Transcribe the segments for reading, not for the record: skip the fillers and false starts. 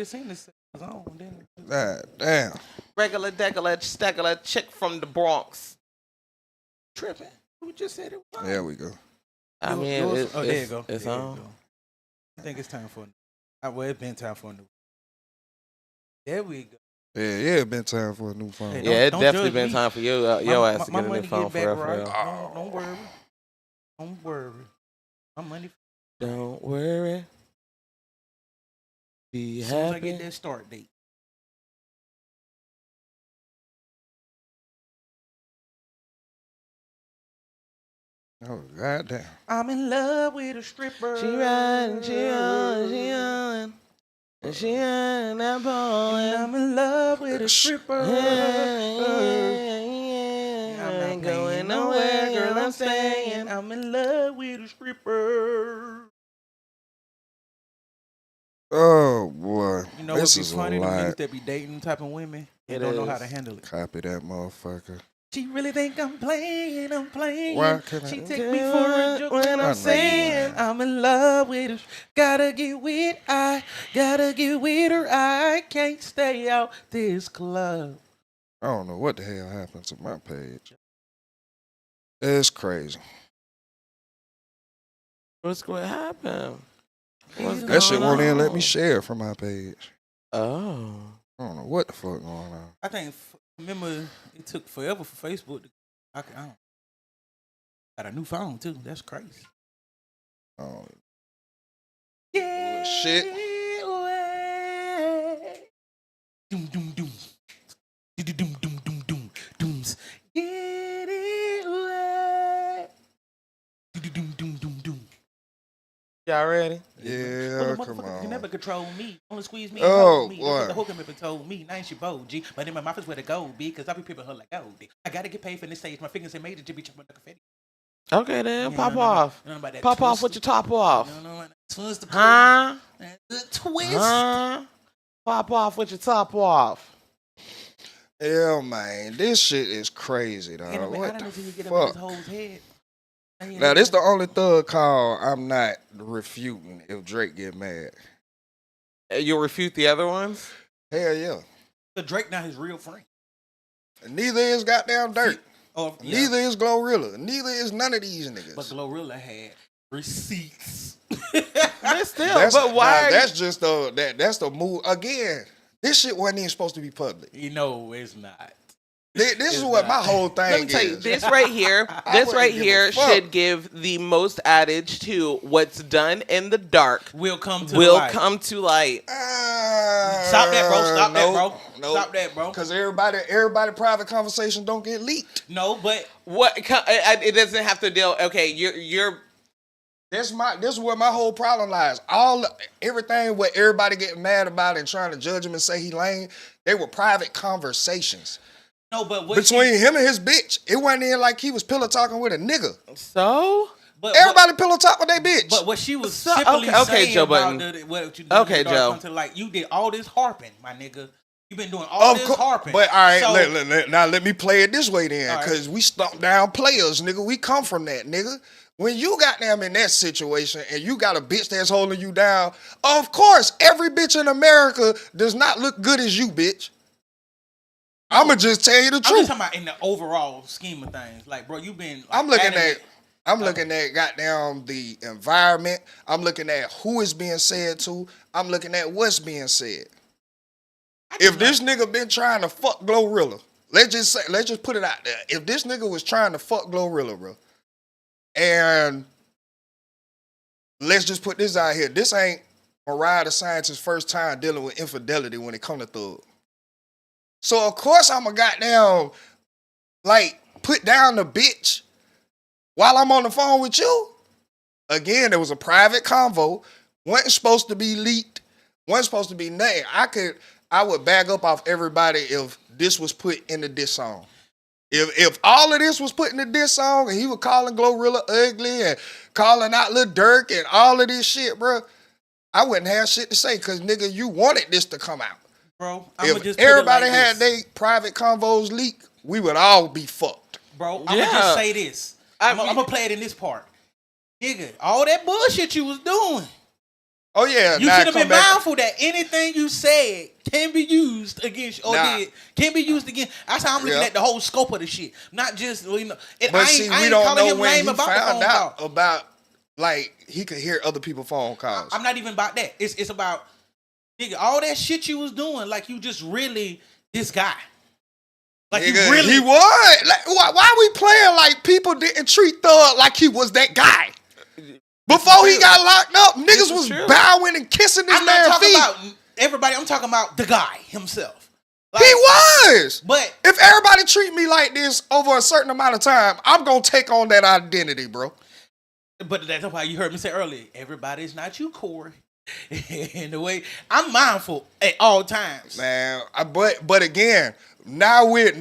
just seen this song. Then God damn. Regular, degular, stegular chick from the Bronx. tripping. We just said it. Was There we go. I mean, there you go. It's There you on. go. I think it's time for. Well, it's been time for a new. There we go. Yeah, it been time for a new phone. Hey, Yeah, it don't definitely judge been me. time for your ass to get a new phone for real. For real. Don't worry. Don't worry. My money. Don't worry. Be As soon as I happy. get that start date. Oh, goddamn. I'm in love with a stripper. She riding, she on. And she on that And boy. I'm in love with a stripper. I ain't going nowhere, girl, I'm staying. I'm in love with a stripper. Oh, boy. You know this what's is funny? a The niggas lot. that be dating them type of women, they It don't know is. how to handle it. Copy that motherfucker. She really think I'm playing. Why can She I- take me for a joke when I know I'm you saying lying. I'm in love with her. Gotta get with I gotta get with her. I can't stay out this club. I don't know what the hell happened to my page. It's crazy. What's going to happen? What's That shit going won't even let on? me share from my page. Oh. I don't know what the fuck going on. I think remember it took forever for Facebook to. I don't. Got a new phone too. That's crazy. Oh, Yeah. shit. Doom doom doom. Doom doom doom doom doom dooms. Get it away. Doom doom doom doom doom. Y'all ready? yeah, Well, the come motherfucker can on. never control me. Only squeeze me. Oh, And hold me. boy. That's what the hooker ever told me. Now she bold, G. But in my mouth is where the gold be. Cause I be people her like gold. I gotta get paid for this stage. My fingers ain't made it to be chopping like confetti. Okay, then. You Pop know off. about that Pop off twist. with your top off. You know, that twist. Huh? The twist. Huh? Pop off with your top off. Yeah, man. This shit is crazy, dog. I What don't know the till you get up in this fuck? hole's head. Now, this the only thug call I'm not refuting if Drake get mad. You'll refute the other ones? Hell yeah. The Drake not his real friend. And neither is goddamn Dirt. Oh, yeah. Neither is Glorilla. Neither is none of these niggas. But Glorilla had receipts. But still, That's, but why? that's just that's the move. Again, this shit wasn't even supposed to be public. You know it's not. This is what my whole thing Let me tell you, is. this right here, I wouldn't give a fuck. should give the most adage to what's done in the dark Will come to will light. come to light. Stop that, bro. Stop that, bro. No. Stop that, bro. Because everybody private conversation don't get leaked. No, but What it doesn't have to deal. Okay, you're This is where my whole problem lies. Everything what everybody getting mad about and trying to judge him and say he lame, they were private conversations. no, but what Between him and his bitch. It wasn't even like he was pillow talking with a nigga. so. but Everybody pillow talk with their bitch. But what she was So- simply okay, saying Joe about Budden. what you Okay, dark Joe. come to light, you did all this harping, my nigga. You been doing all this harping. But all right, So- now let me play it this way then, All right. because we stomp down players, nigga. We come from that, nigga. When you got them in that situation and you got a bitch that's holding you down, of course, every bitch in America does not look good as you, bitch. I'ma just tell you the I'm just truth. talking about in the overall scheme of things. Like, bro, you been. Like, I'm looking adamant. at goddamn the environment. I'm looking at who is being said to. I'm looking at what's being said. If this nigga been trying to fuck Glorilla, let's just put it out there. If this nigga was trying to fuck Glorilla, bro, and let's just put this out here. This ain't Mariah the Scientist's first time dealing with infidelity when it come to Thug. So of course I'm a goddamn put down the bitch while I'm on the phone with you. Again, there was a private convo. Wasn't supposed to be leaked. Wasn't supposed to be nothing. I would bag up off everybody if this was put into this song. If all of this was put into this song and he was calling Glorilla ugly and calling out Lil Durk and all of this shit, bro, I wouldn't have shit to say because, nigga, you wanted this to come out. Bro, If just everybody like had this. their private convos leaked, we would all be fucked. Bro, I'm gonna Yeah. just say this. I'm gonna play it in this part. Nigga, all that bullshit you was doing, Oh yeah, You now should have come been back. mindful that anything you said can be used against you, or can be used again. That's how I'm looking at the whole scope of the shit, not just And But I see, ain't, I we ain't don't calling know him when lame he about the found phone out call. about like he could hear other people's phone calls. I'm not even about that. It's about nigga, all that shit you was doing, like you just really this guy. Like Nigga, you really he was. Like, why we playing like people didn't treat Thug like he was that guy? Before he got locked up, niggas was bowing and kissing his I'm not man's talking feet. about everybody. I'm talking about the guy himself. Like, He was. But if everybody treat me like this over a certain amount of time, I'm gonna take on that identity, bro. But that's why you heard me say earlier, everybody's not you, Corey. In the way I'm mindful at all times. Man, but again, now we're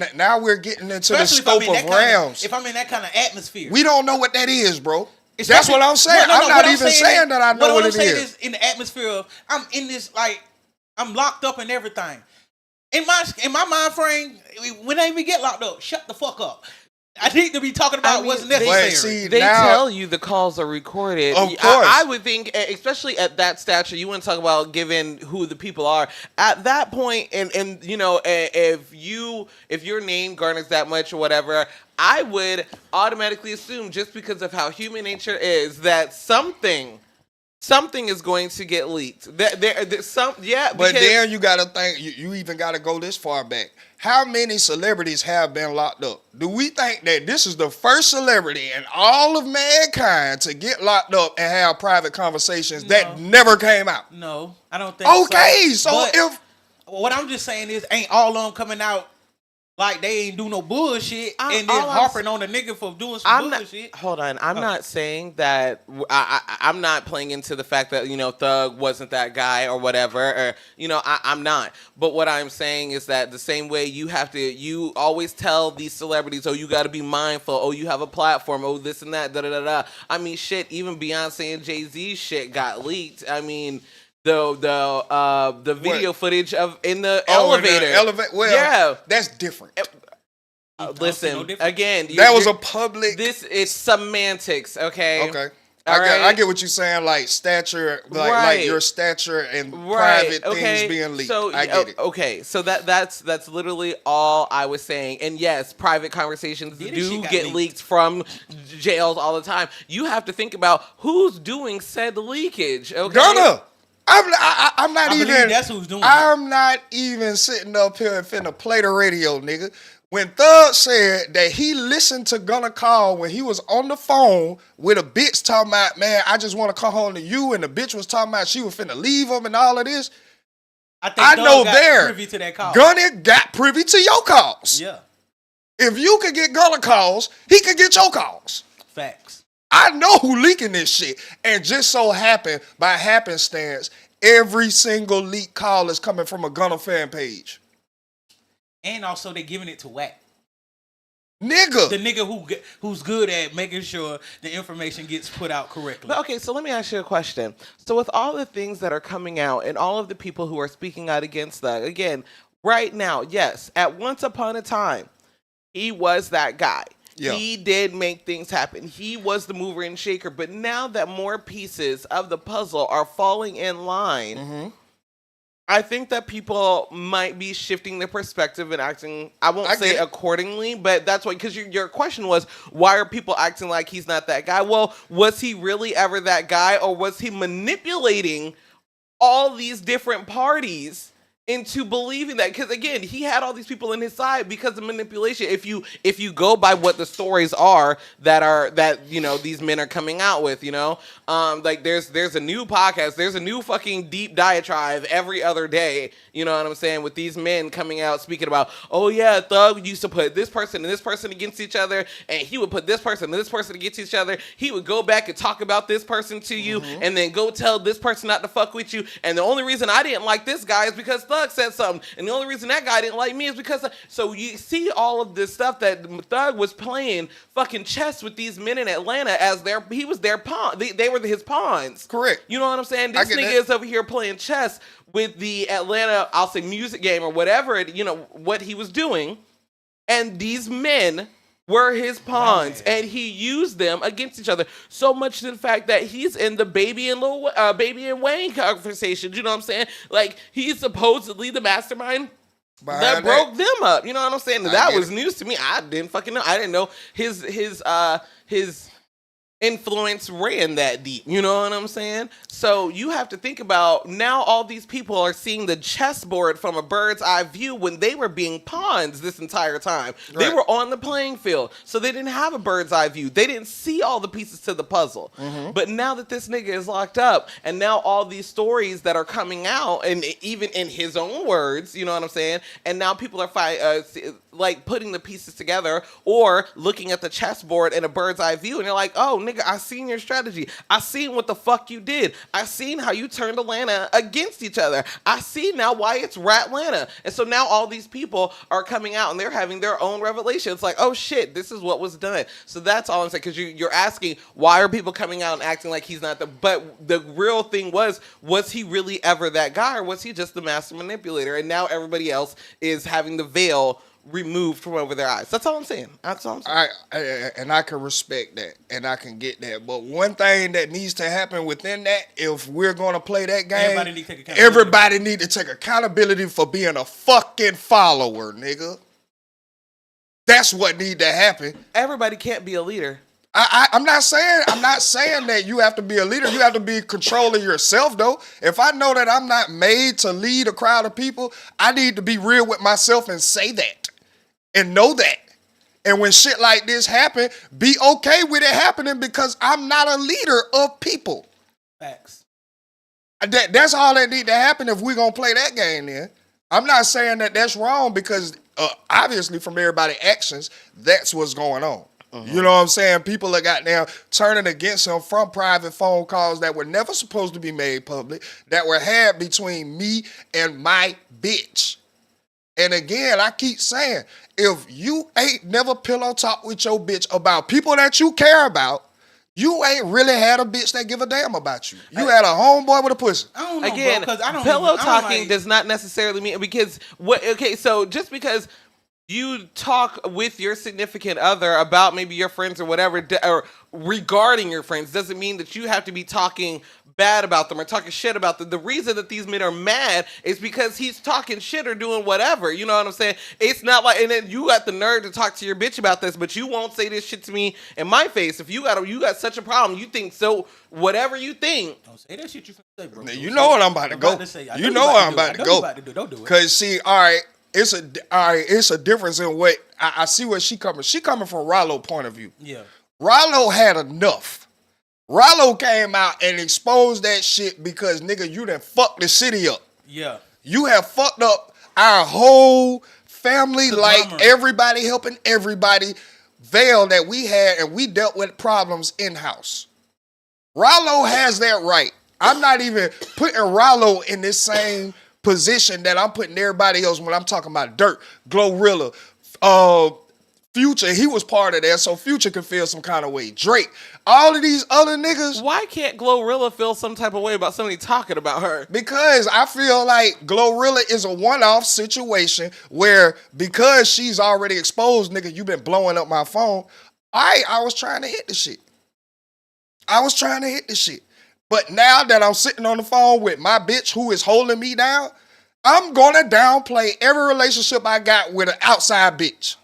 getting into the scope of realms. If I'm in that kind of atmosphere, we don't know what that is, bro. That's what I'm saying. I'm not even saying that I know what it is. In the atmosphere of I'm in this, like I'm locked up and everything. In my mind frame, when I even get locked up, shut the fuck up. I need to be talking about what's necessary. They tell you the calls are recorded. Of course. I would think, especially at that stature, you want to talk about given who the people are. At that point, and you know, if your name garners that much or whatever, I would automatically assume, just because of how human nature is, that something is going to get leaked. But then you gotta think. You even gotta go this far back. How many celebrities have been locked up? Do we think that this is the first celebrity in all of mankind to get locked up and have private conversations that never came out? No, I don't think so. Okay, so if what I'm just saying is, ain't all of them coming out like they ain't do no bullshit and then harping on a nigga for doing some bullshit. Hold on. I'm not saying that I'm not playing into the fact that, you know, Thug wasn't that guy or whatever. Or, you know, I'm not. But what I'm saying is that the same way you always tell these celebrities, oh, you got to be mindful. Oh, you have a platform. Oh, this and that. Da da da da. I mean, shit. Even Beyonce and Jay-Z shit got leaked. I mean, the video footage of in the elevator. Well, yeah, that's different. Listen, again, that was a public. This is semantics, okay? Okay. I get what you're saying, like stature, like your stature and private things being leaked. So, I get it. Okay, so that's literally all I was saying. And yes, private conversations do get leaked from jails all the time. You have to think about who's doing said leakage. Okay, I'm not even. That's who's doing I'm not even sitting up here and finna play the radio, nigga. When Thug said that he listened to Gunna Call when he was on the phone with a bitch talking about, man, I just want to come home to you, and the bitch was talking about she was finna leave him and all of this. I know got privy to that call. Gunna got privy to your calls. Yeah. If you could get Gunna calls, he could get your calls. Facts. I know who leaking this shit. And just so happened, by happenstance, every single leak call is coming from a Gunna fan page. And also they giving it to Wack. Nigga. The nigga who's good at making sure the information gets put out correctly. But okay, so let me ask you a question. So with all the things that are coming out and all of the people who are speaking out against that, again, right now, yes, at once upon a time, he was that guy. Yeah. He did make things happen. He was the mover and shaker. But now that more pieces of the puzzle are falling in line, I think that people might be shifting their perspective and acting, I won't say accordingly, but that's why, because your question was, why are people acting like he's not that guy? Well, was he really ever that guy, or was he manipulating all these different parties into believing that? Because again, he had all these people in his side because of manipulation. If you go by what the stories are that you know these men are coming out with, you know, like there's a new podcast, there's a new fucking deep diatribe every other day, you know what I'm saying, with these men coming out speaking about, oh yeah, Thug used to put this person and this person against each other, and he would put this person and this person against each other. He would go back and talk about this person to you, and then go tell this person not to fuck with you. And the only reason I didn't like this guy is because Thug said something, and the only reason that guy didn't like me is because so you see all of this stuff that Thug was playing fucking chess with these men in Atlanta as he was their pawn. They were his pawns. Correct. You know what I'm saying? This nigga is over here playing chess with the Atlanta, I'll say, music game or whatever, you know, what he was doing. And these men were his pawns, Man. and he used them against each other. So much to the fact that he's in the Baby and Wayne conversations. You know what I'm saying? Like, he's supposedly the mastermind that broke them up. You know what I'm saying? That was news to me. I didn't fucking know. I didn't know his influence ran that deep. You know what I'm saying? So you have to think about, now all these people are seeing the chessboard from a bird's eye view when they were being pawns this entire time. Right. They were on the playing field, so they didn't have a bird's eye view. They didn't see all the pieces to the puzzle. Mm-hmm. But now that this nigga is locked up, and now all these stories that are coming out, and even in his own words, you know what I'm saying? And now people are like putting the pieces together, or looking at the chessboard in a bird's eye view, and you're like, oh, nigga, I seen your strategy. I seen what the fuck you did. I seen how you turned Atlanta against each other. I see now why it's Ratlanta. And so now all these people are coming out and they're having their own revelation. It's like, oh shit, this is what was done. So that's all I'm saying, because you're asking, why are people coming out and acting like he's not but the real thing was he really ever that guy, or was he just the master manipulator? And now everybody else is having the veil removed from over their eyes. That's all I'm saying. That's all I'm saying. And I can respect that, and I can get that. But one thing that needs to happen within that, if we're going to play that game, everybody need to take accountability for being a fucking follower, nigga. That's what need to happen. Everybody can't be a leader. I'm not saying that you have to be a leader. You have to be controlling yourself, though. If I know that I'm not made to lead a crowd of people, I need to be real with myself and say that and know that. And when shit like this happen, be okay with it happening, because I'm not a leader of people. Facts. That's all that need to happen if we're going to play that game then. I'm not saying that that's wrong, because obviously from everybody's actions, that's what's going on. You know what I'm saying? People are goddamn turning against him from private phone calls that were never supposed to be made public, that were had between me and my bitch. And again, I keep saying, if you ain't never pillow talk with your bitch about people that you care about, you ain't really had a bitch that give a damn about you. You had a homeboy with a pussy. I don't know, again, bro, I don't pillow talking does not necessarily mean, because so just because you talk with your significant other about maybe your friends or whatever, or regarding your friends, doesn't mean that you have to be talking bad about them or talking shit about them. The reason that these men are mad is because he's talking shit or doing whatever. You know what I'm saying? It's not like, and then you got the nerve to talk to your bitch about this, but you won't say this shit to me in my face. If you got such a problem, you think so, whatever you think. Don't say that shit you say, bro. You know what I'm about to go. You know what I'm about to go. Don't do it. Cause see, all right. It's a difference in what I see where she coming. She coming from Rollo's point of view. Yeah. Rollo had enough. Rollo came out and exposed that shit because, nigga, you done fucked the city up. Yeah. You have fucked up our whole family, like drummer. everybody helping everybody, veil that we had, and we dealt with problems in-house. Rollo has that right. I'm not even putting Rollo in this same position that I'm putting everybody else when I'm talking about Dirt, Glorilla, Future. He was part of that, so Future could feel some kind of way. Drake, all of these other niggas. Why can't Glorilla feel some type of way about somebody talking about her? Because I feel like Glorilla is a one-off situation where, because she's already exposed, nigga, you been blowing up my phone. I was trying to hit the shit. But now that I'm sitting on the phone with my bitch who is holding me down, I'm gonna downplay every relationship I got with an outside bitch.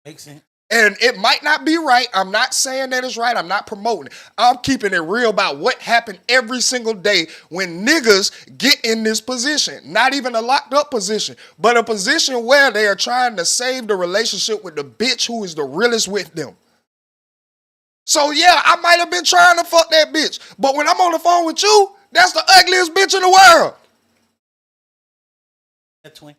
Makes sense. And it might not be right. I'm not saying that it's right. I'm not promoting it. I'm keeping it real about what happened every single day when niggas get in this position. Not even a locked up position, but a position where they are trying to save the relationship with the bitch who is the realest with them. So yeah, I might have been trying to fuck that bitch, but when I'm on the phone with you, that's the ugliest bitch in the world. That twin.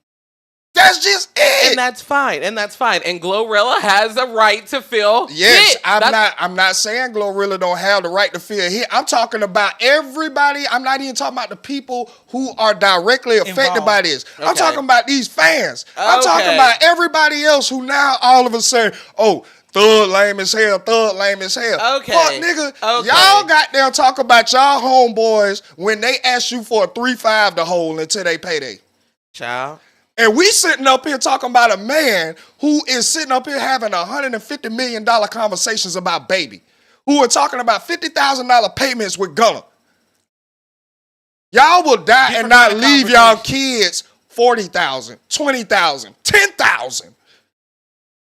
That's just it. And that's fine. And Glorilla has a right to feel yes, hit. I'm not saying Glorilla don't have the right to feel hit. I'm talking about everybody. I'm not even talking about the people who are directly affected by this. Okay. I'm talking about these fans. Okay. I'm talking about everybody else who now all of a sudden, oh, Thug lame as hell. Okay. Fuck, nigga. Okay. Y'all got there talk about y'all homeboys when they ask you for a 3-5 to hold until they payday. Child. And we sitting up here talking about a man who is sitting up here having $150 million conversations about baby, who are talking about $50,000 payments with Gunner. Y'all will die Different and not kind of leave y'all conversation. kids $40,000, $20,000, $10,000.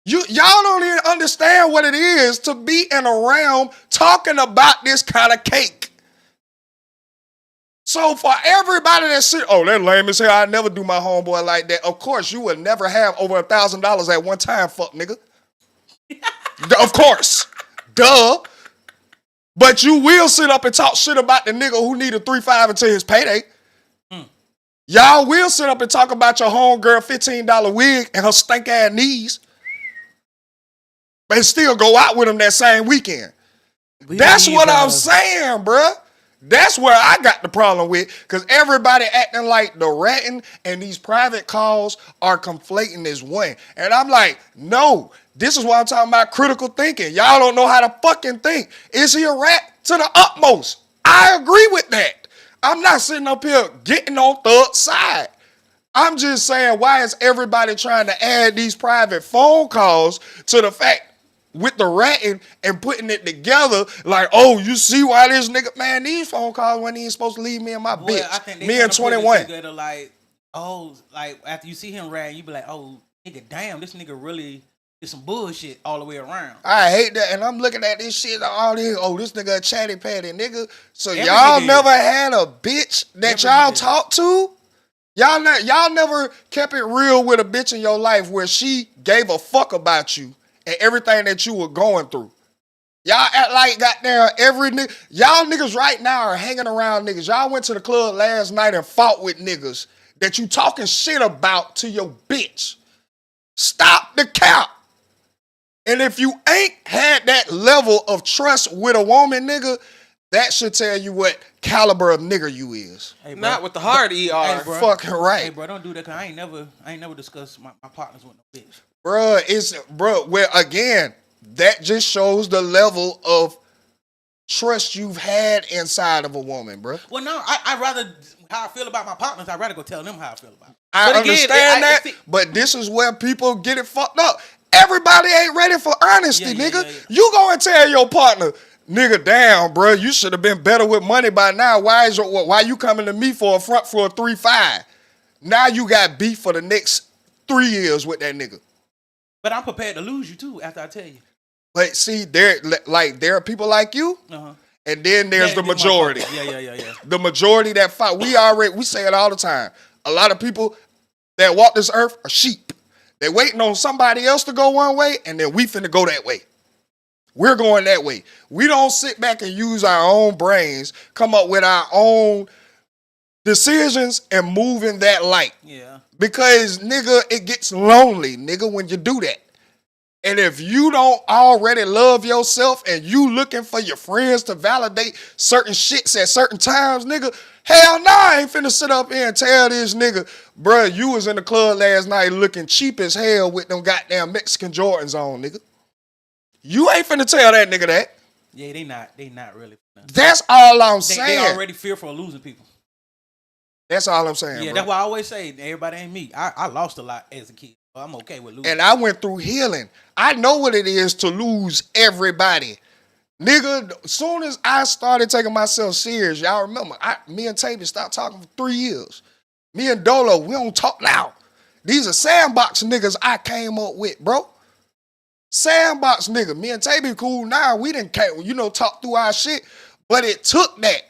Y'all don't even understand what it is to be in a realm talking about this kind of cake. So for everybody that said, oh, that lame as hell, I never do my homeboy like that. Of course, you will never have over $1,000 at one time, fuck nigga. Of course. Duh. But you will sit up and talk shit about the nigga who needed 3-5 until his payday. Y'all will sit up and talk about your homegirl $15 wig and her stank ass knees. But still go out with him that same weekend. That's what I'm saying, bruh. That's where I got the problem with, because everybody acting like the ratting and these private calls are conflating as one. And I'm like, no, this is why I'm talking about critical thinking. Y'all don't know how to fucking think. Is he a rat? To the utmost. I agree with that. I'm not sitting up here getting on Thug's side. I'm just saying, why is everybody trying to add these private phone calls to the fact with the ratting and putting it together like, oh, you see why this nigga, man, these phone calls wasn't even supposed to leave me and my bitch. I think Me and 21. Together, like, oh, like after you see him ratting, you be like, oh, nigga, damn, this nigga really is some bullshit all the way around. I hate that. And I'm looking at this shit, all this, oh, this nigga a chatty patty nigga. So Every y'all nigga never had a bitch that Every y'all nigga talked to? Y'all never kept it real with a bitch in your life where she gave a fuck about you and everything that you were going through. Y'all act like goddamn every nigga. Y'all niggas right now are hanging around niggas. Y'all went to the club last night and fought with niggas that you talking shit about to your bitch. Stop the cap. And if you ain't had that level of trust with a woman, nigga, that should tell you what caliber of nigga you is. Hey, bro. Not with the hard ER. Hey, bro. Fucking right. Hey, bro, don't do that, because I ain't never discussed my partners with no bitch. Well, again, that just shows the level of trust you've had inside of a woman, bro. Well, no, I rather, how I feel about my partners, I'd rather go tell them how I feel about them. I understand that, but this is where people get it fucked up. Everybody ain't ready for honesty, nigga. Yeah. You go and tell your partner, nigga, damn, bro, you should have been better with money by now. Why you coming to me for a front for a 3-5? Now you got beef for the next 3 years with that nigga. But I'm prepared to lose you too after I tell you. But see, there are people like you, and then there's the majority. Yeah. The majority that fight. We say it all the time. A lot of people that walk this earth are sheep. They waiting on somebody else to go one way, and then we finna go that way. We're going that way. We don't sit back and use our own brains, come up with our own decisions and move in that light. Yeah. Because, nigga, it gets lonely, nigga, when you do that. And if you don't already love yourself and you looking for your friends to validate certain shits at certain times, nigga, hell no, I ain't finna sit up here and tell this nigga, bruh, you was in the club last night looking cheap as hell with them goddamn Mexican Jordans on, nigga. You ain't finna tell that nigga that. Yeah, they not really. That's all I'm saying. They already fearful of losing people. That's all I'm saying, Yeah, bro. that's why I always say everybody ain't me. I lost a lot as a kid. So I'm okay with losing. And I went through healing. I know what it is to lose everybody. Nigga, as soon as I started taking myself serious, y'all remember, me and Tabby stopped talking for 3 years. Me and Dolo, we don't talk now. These are sandbox niggas I came up with, bro. Sandbox nigga. Me and Tabby cool now. We didn't, talk through our shit. But it took that.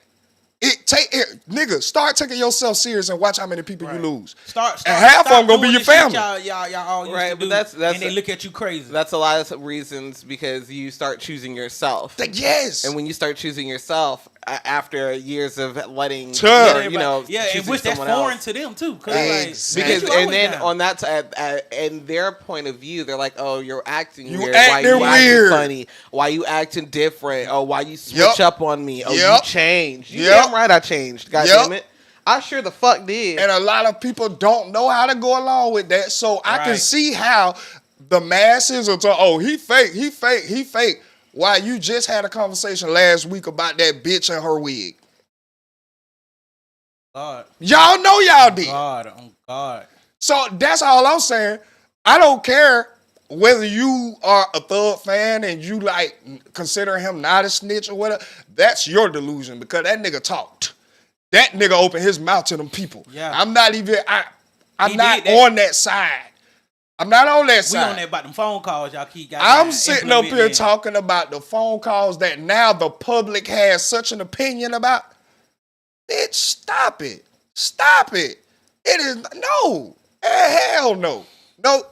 Nigga, start taking yourself serious and watch how many people you lose. Start and half of them gonna be your family. Y'all all used Right, to but do, that's and they look at you crazy. That's a lot of reasons, because you start choosing yourself. Yes. And when you start choosing yourself after years of letting, and choosing which that's someone foreign else. to them too, Because and then down. on that in their point of view, they're like, oh, you're acting weird. Acting why you weird. acting funny? Why you acting different? Oh, why you switch up on me? Oh, you changed. You damn right I changed. God damn it. I sure the fuck did. And a lot of people don't know how to go along with that. So I can see how the masses are talking, oh, he fake. Why, you just had a conversation last week about that bitch and her wig. God. Y'all know y'all did. God. So that's all I'm saying. I don't care whether you are a Thug fan and you like consider him not a snitch or whatever. That's your delusion because that nigga talked. That nigga opened his mouth to them people. Yeah. I'm not not on that side. I'm not on that side. We on there about them phone calls y'all keep got. I'm sitting up here talking about the phone calls that now the public has such an opinion about. Bitch, stop it. Stop it. It is no. Hell no. No.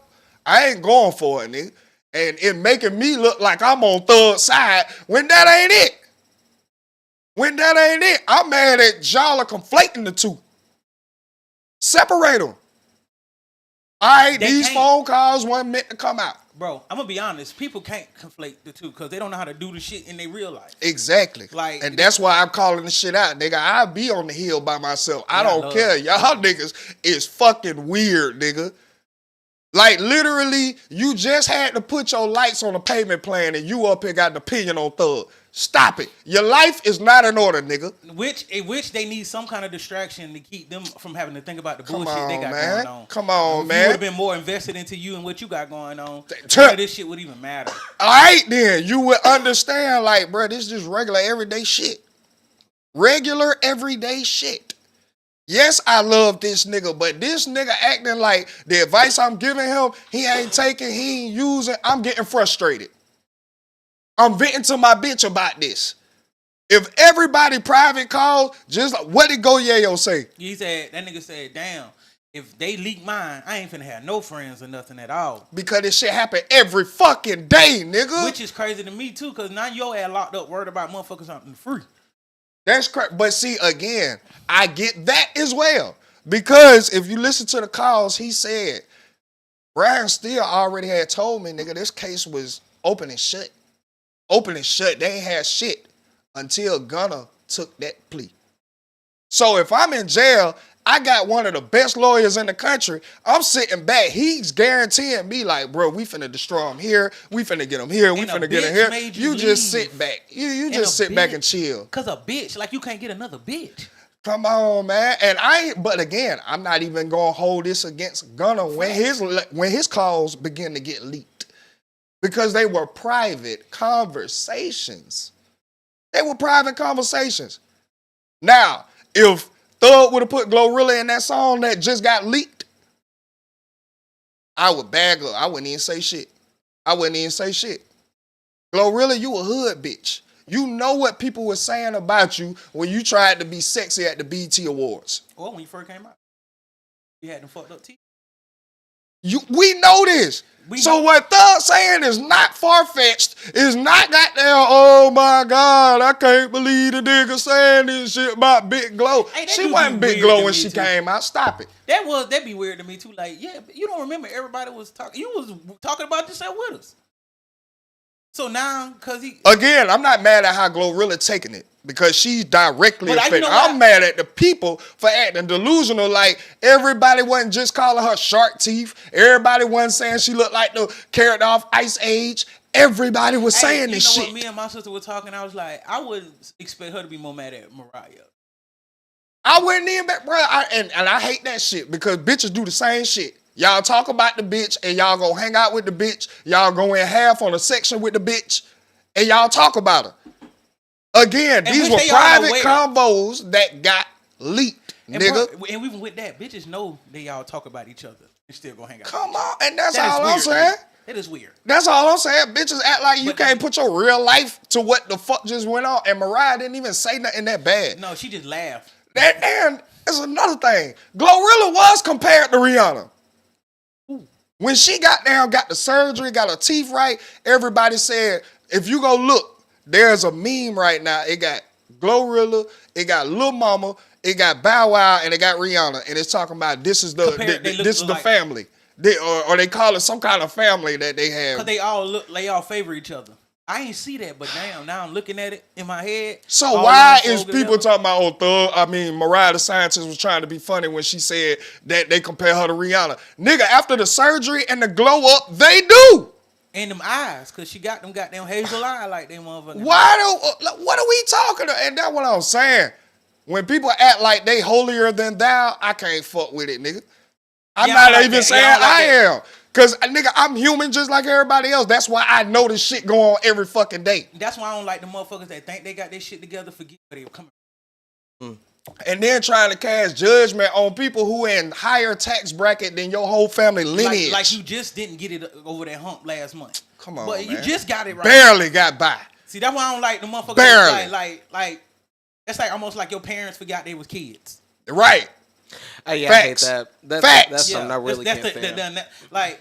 I ain't going for it, nigga. And it making me look like I'm on Thug's side when that ain't it. When that ain't it. I'm mad at y'all are conflating the two. Separate them. All right, these phone calls weren't meant to come out. Bro, I'm gonna be honest. People can't conflate the two because they don't know how to do the shit in their real life. Exactly. Like, and that's why I'm calling the shit out, nigga. I'll be on the hill by myself. I don't care. Y'all niggas is fucking weird, nigga. Like, literally, you just had to put your lights on a payment plan and you up here got an opinion on Thug. Stop it. Your life is not in order, nigga. Which they need some kind of distraction to keep them from having to think about the bullshit they got going on. Come on, man. If you would have been more invested into you and what you got going on, none of this shit would even matter. All right, then. You would understand, like, bro, this is just regular, everyday shit. Regular, everyday shit. Yes, I love this nigga, but this nigga acting like the advice I'm giving him, he ain't taking, he ain't using. I'm getting frustrated. I'm venting to my bitch about this. If everybody private calls, just like, what did Goyeo say? That nigga said, damn, if they leak mine, I ain't finna have no friends or nothing at all. Because this shit happen every fucking day, nigga. Which is crazy to me too, because now your ass locked up worried about motherfuckers something free. That's crazy. But see, again, I get that as well. Because if you listen to the calls, he said, Brian Steele already had told me, nigga, this case was open and shut. Open and shut. They ain't had shit until Gunna took that plea. So if I'm in jail, I got one of the best lawyers in the country. I'm sitting back. He's guaranteeing me like, bro, we finna destroy him here. We finna get him here. We finna get him here. You just sit back. You just sit back and chill. Cause a bitch, like you can't get another bitch. Come on, man. But again, I'm not even gonna hold this against Gunna when his calls begin to get leaked. Because they were private conversations. They were private conversations. Now, if Thug would have put Glorilla in that song that just got leaked, I would bag up. I wouldn't even say shit. Glorilla, you a hood bitch. You know what people were saying about you when you tried to be sexy at the BET Awards. Or when you first came out. You had them fucked up teeth. We know this. What Thug saying is not far-fetched. It's not goddamn, oh my God, I can't believe the nigga saying this shit about Big Glow. Hey, she wasn't Big Glow when she came out. Stop it. That'd be weird to me too. Like, yeah, you don't remember everybody was talking. You was talking about yourself with us. So now, Again, I'm not mad at how Glorilla taking it. Because she's directly affected. I'm mad at the people for acting delusional. Like, everybody wasn't just calling her shark teeth. Everybody wasn't saying she looked like the character off Ice Age. Everybody was saying this shit. When me and my sister were talking, I was like, I wouldn't expect her to be more mad at Mariah. I wouldn't even, bro. And I hate that shit because bitches do the same shit. Y'all talk about the bitch and y'all go hang out with the bitch. Y'all go in half on a section with the bitch and y'all talk about her. Again, these were private combos that got leaked, nigga. And even with that, bitches know they all talk about each other and still go hang out. Come on, and that's all I'm saying. That is weird. That's all I'm saying. Bitches act like you can't put your real life to what the fuck just went on. And Mariah didn't even say nothing that bad. No, she just laughed. And it's another thing. Glorilla was compared to Rihanna. When she got the surgery, got her teeth right, everybody said, if you go look, there's a meme right now. It got Glorilla, it got Lil Mama, it got Bow Wow, and it got Rihanna. And it's talking about this is the family. Or they call it some kind of family that they have. Because they all favor each other. I ain't see that, but damn, now I'm looking at it in my head. So why is people talking about Mariah the Scientist was trying to be funny when she said that they compare her to Rihanna? Nigga, after the surgery and the glow up, they do. And them eyes, because she got them goddamn hazel eye like they motherfucking. What are we talking about? And that's what I'm saying. When people act like they holier than thou, I can't fuck with it, nigga. I'm Yeah, not like even that. saying Yeah, I don't like I that. am. Because, nigga, I'm human just like everybody else. That's why I know this shit go on every fucking day. That's why I don't like the motherfuckers that think they got their shit together, forget where they were coming from. And then trying to cast judgment on people who in higher tax bracket than your whole family lineage. Like you just didn't get it over that hump last month. Come on, but man. you just got it right. Barely got by. See, that's why I don't like the motherfuckers. Barely. Like it's like almost like your parents forgot they was kids. Right. Yeah, Facts. I hate that. Facts. That's something I really can't stand. Like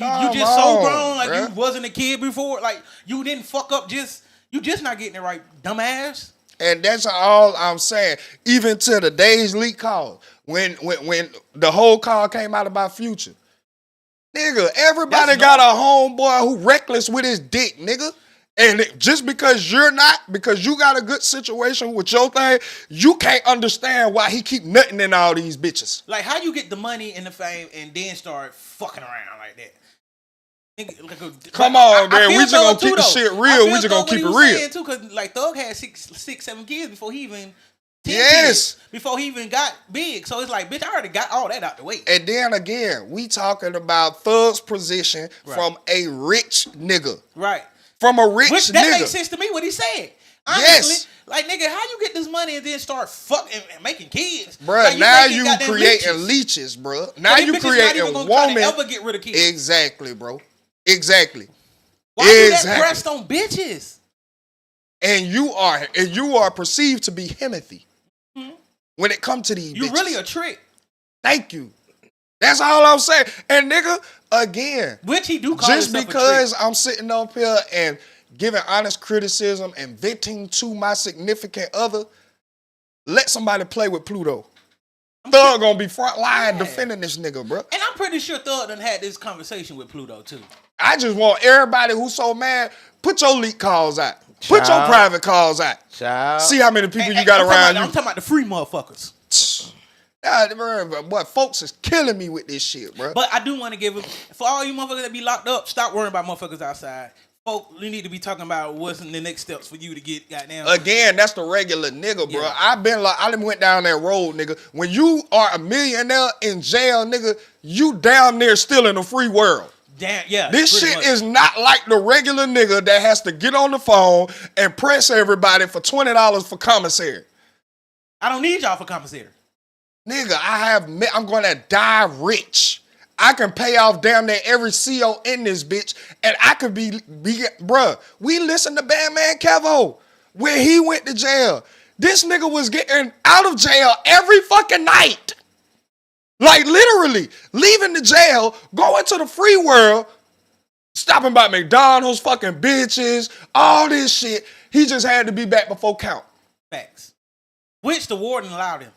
you Come just so on, grown, like bruh. you wasn't a kid before. Like you didn't fuck up. You just not getting it right, dumbass. And that's all I'm saying. Even to the days leak call, when the whole call came out about Future, nigga, everybody got a homeboy who reckless with his dick, nigga. And just because you're not, because you got a good situation with your thing, you can't understand why he keep nutting in all these bitches. Like how you get the money and the fame and then start fucking around like that. Come on, man. feel We just gonna Thug keep too, the though. shit I real. feel We just gonna Thug keep it what he was real. saying, too, cause like Thug had six, 7 kids before he even 10 Yes. kids, before he even got big. So it's like, bitch, I already got all that out the way. And then again, we talking about Thug's position Right. from a rich nigga. Right. From a rich Which nigga. that makes sense to me what he said. Honestly, Yes. like nigga, how you get this money and then start fucking and making kids? Bruh, Like, now making you goddamn creating leeches, bruh. Now So these you bitches not creating even gonna try to woman. ever get rid of kids. Exactly, bro. Exactly. Why you that Exactly. pressed on bitches? And you are perceived to be Himothy. When it comes to these You bitches. really a trick. Thank you. That's all I'm saying. And nigga, again, Which he do call just himself because a trick. I'm sitting up here and giving honest criticism and venting to my significant other, let somebody play with Pluto. Thug gonna be front line defending this nigga, bro. And I'm pretty sure Thug done had this conversation with Pluto too. I just want everybody who's so mad, put your leak calls out. Put your private calls out. Child. See how many people you And got I'm around I'm you. talking about the free motherfuckers. Boy, folks is killing me with this shit, bro. But I do want to give him, for all you motherfuckers that be locked up, stop worrying about motherfuckers outside. Folk, you need to be talking about what's in the next steps for you to get goddamn. Again, that's the regular nigga, bro. Yeah. I done went down that road, nigga. When you are a millionaire in jail, nigga, you down there still in the free world. Damn, yeah. This pretty shit much. is not like the regular nigga that has to get on the phone and press everybody for $20 for commissary. I don't need y'all for commissary. Nigga, I'm gonna die rich. I can pay off damn near every CO in this bitch, and I could be bruh. We listen to Batman Kevo when he went to jail. This nigga was getting out of jail every fucking night. Like literally leaving the jail, going to the free world, stopping by McDonald's, fucking bitches, all this shit. He just had to be back before count. Facts. Which the warden allowed him.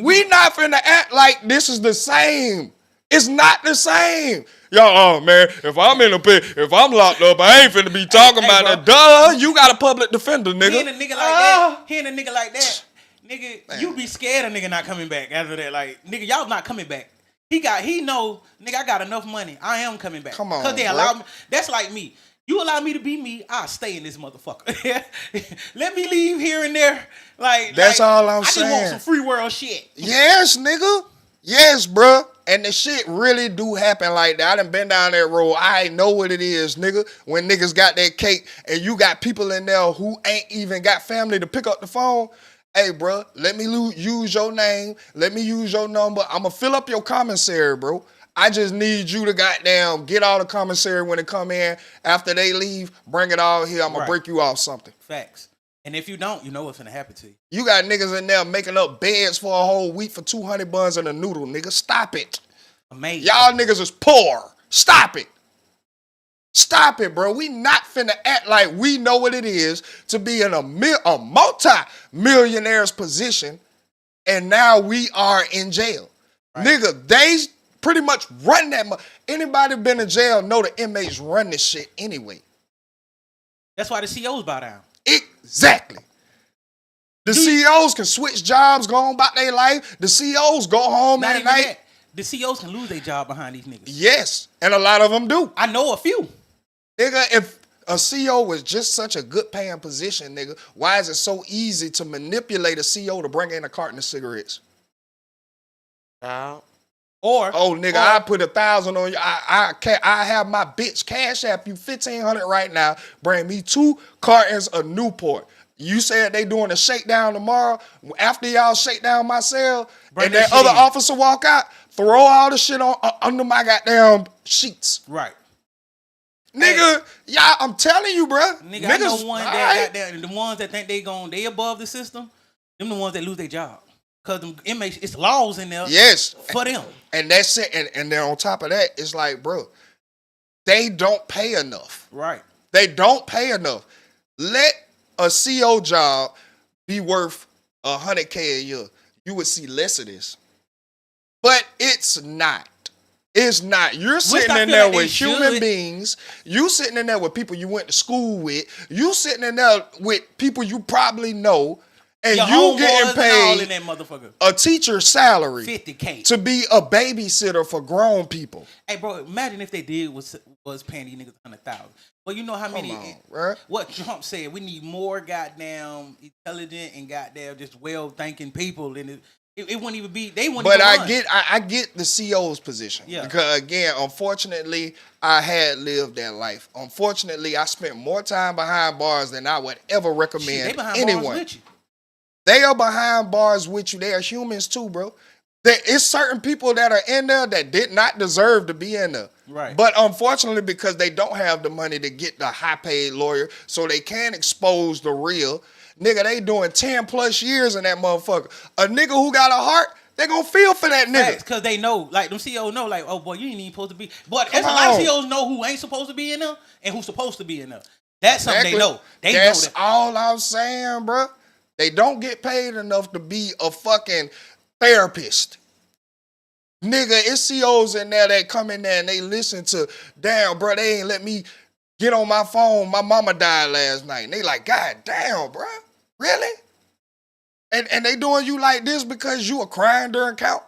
We not finna act like this is the same. It's not the same. Yo, man, if I'm in a pit, if I'm locked up, I ain't finna be talking about that. Duh, you got a public defender, nigga. Hearing a nigga like that, nigga, you be scared of nigga not coming back after that. Like, nigga, y'all not coming back. He know, nigga, I got enough money. I am coming back. Come on, because they bro. allow me. That's like me. You allow me to be me, I'll stay in this motherfucker. Let me leave here and there. That's all I'm I saying. just want some free world shit. Yes, nigga. Yes, bruh. And the shit really do happen like that. I done been down that road. I know what it is, nigga. When niggas got that cake and you got people in there who ain't even got family to pick up the phone. Hey, bruh, let me use your name. Let me use your number. I'm going to fill up your commissary, bro. I just need you to goddamn get all the commissary when they come in. After they leave, bring it all here. I'm going to break you off something. Facts. And if you don't, you know what's going to happen to you. You got niggas in there making up beds for a whole week for 200 buns and a noodle, nigga. Stop it. Amazing. Y'all niggas is poor. Stop it. Stop it, bro. We not finna act like we know what it is to be in a multi-millionaire's position, and now we are in jail. Right. Nigga, they pretty much run that. Anybody been in jail know the inmates run this shit anyway. That's why the COs bow down. Exactly. The CEOs can switch jobs, go on about their life. The CEOs go home at night. That. The CEOs can lose their job behind these niggas. Yes, and a lot of them do. I know a few. Nigga, if a CEO was just such a good paying position, nigga, why is it so easy to manipulate a CEO to bring in a carton of cigarettes? Or nigga, I put 1,000 on you. I have my bitch cash app you 1,500 right now. Bring me 2 cartons of Newport. You said they doing a shakedown tomorrow. After y'all shake down my cell, Bring and that that other shit in. officer walk out, throw all the shit on under my goddamn sheets. Right. Nigga, y'all, I'm telling you, bro. Nigga, I know one that goddamn, the ones that think they above the system, them the ones that lose their job. Cause them inmates, it's laws in there. Yes. For them. And that's it. And then on top of that, it's like, bro, they don't pay enough. Right. They don't pay enough. Let a CO job be worth $100K a year. You would see less of this. But it's not. It's not. You're sitting in there with human beings. You sitting in there with people you went to school with. You sitting in there with people you probably know. And you getting paid in that motherfucker. A teacher's salary $50K to be a babysitter for grown people. Hey, bro, imagine if they did was paying these niggas $100,000. Well, you know how many? Right? What Trump said, we need more goddamn intelligent and goddamn just well-thinking people, and it wouldn't even be. They wouldn't. But even I get the CO's position. Yeah. Because again, unfortunately, I had lived that life. Unfortunately, I spent more time behind bars than I would ever recommend they behind anyone. bars with you. They are behind bars with you. They are humans too, bro. There is certain people that are in there that did not deserve to be in there. Right. But unfortunately, because they don't have the money to get the high-paid lawyer, so they can't expose the real, nigga, they doing 10 plus years in that motherfucker. A nigga who got a heart, they gonna feel for that nigga. Because they know, like, them CEOs know, like, oh, boy, you ain't even supposed to be. But there's a lot of CEOs know who ain't supposed to be in there and who's supposed to be in there. That's something they know. That's all I'm saying, bro. They don't get paid enough to be a fucking therapist. Nigga, it's CEOs in there that come in there and they listen to, damn, bro, they ain't let me get on my phone. My mama died last night. And they like, God damn, bro. Really? And they doing you like this because you a crying during count?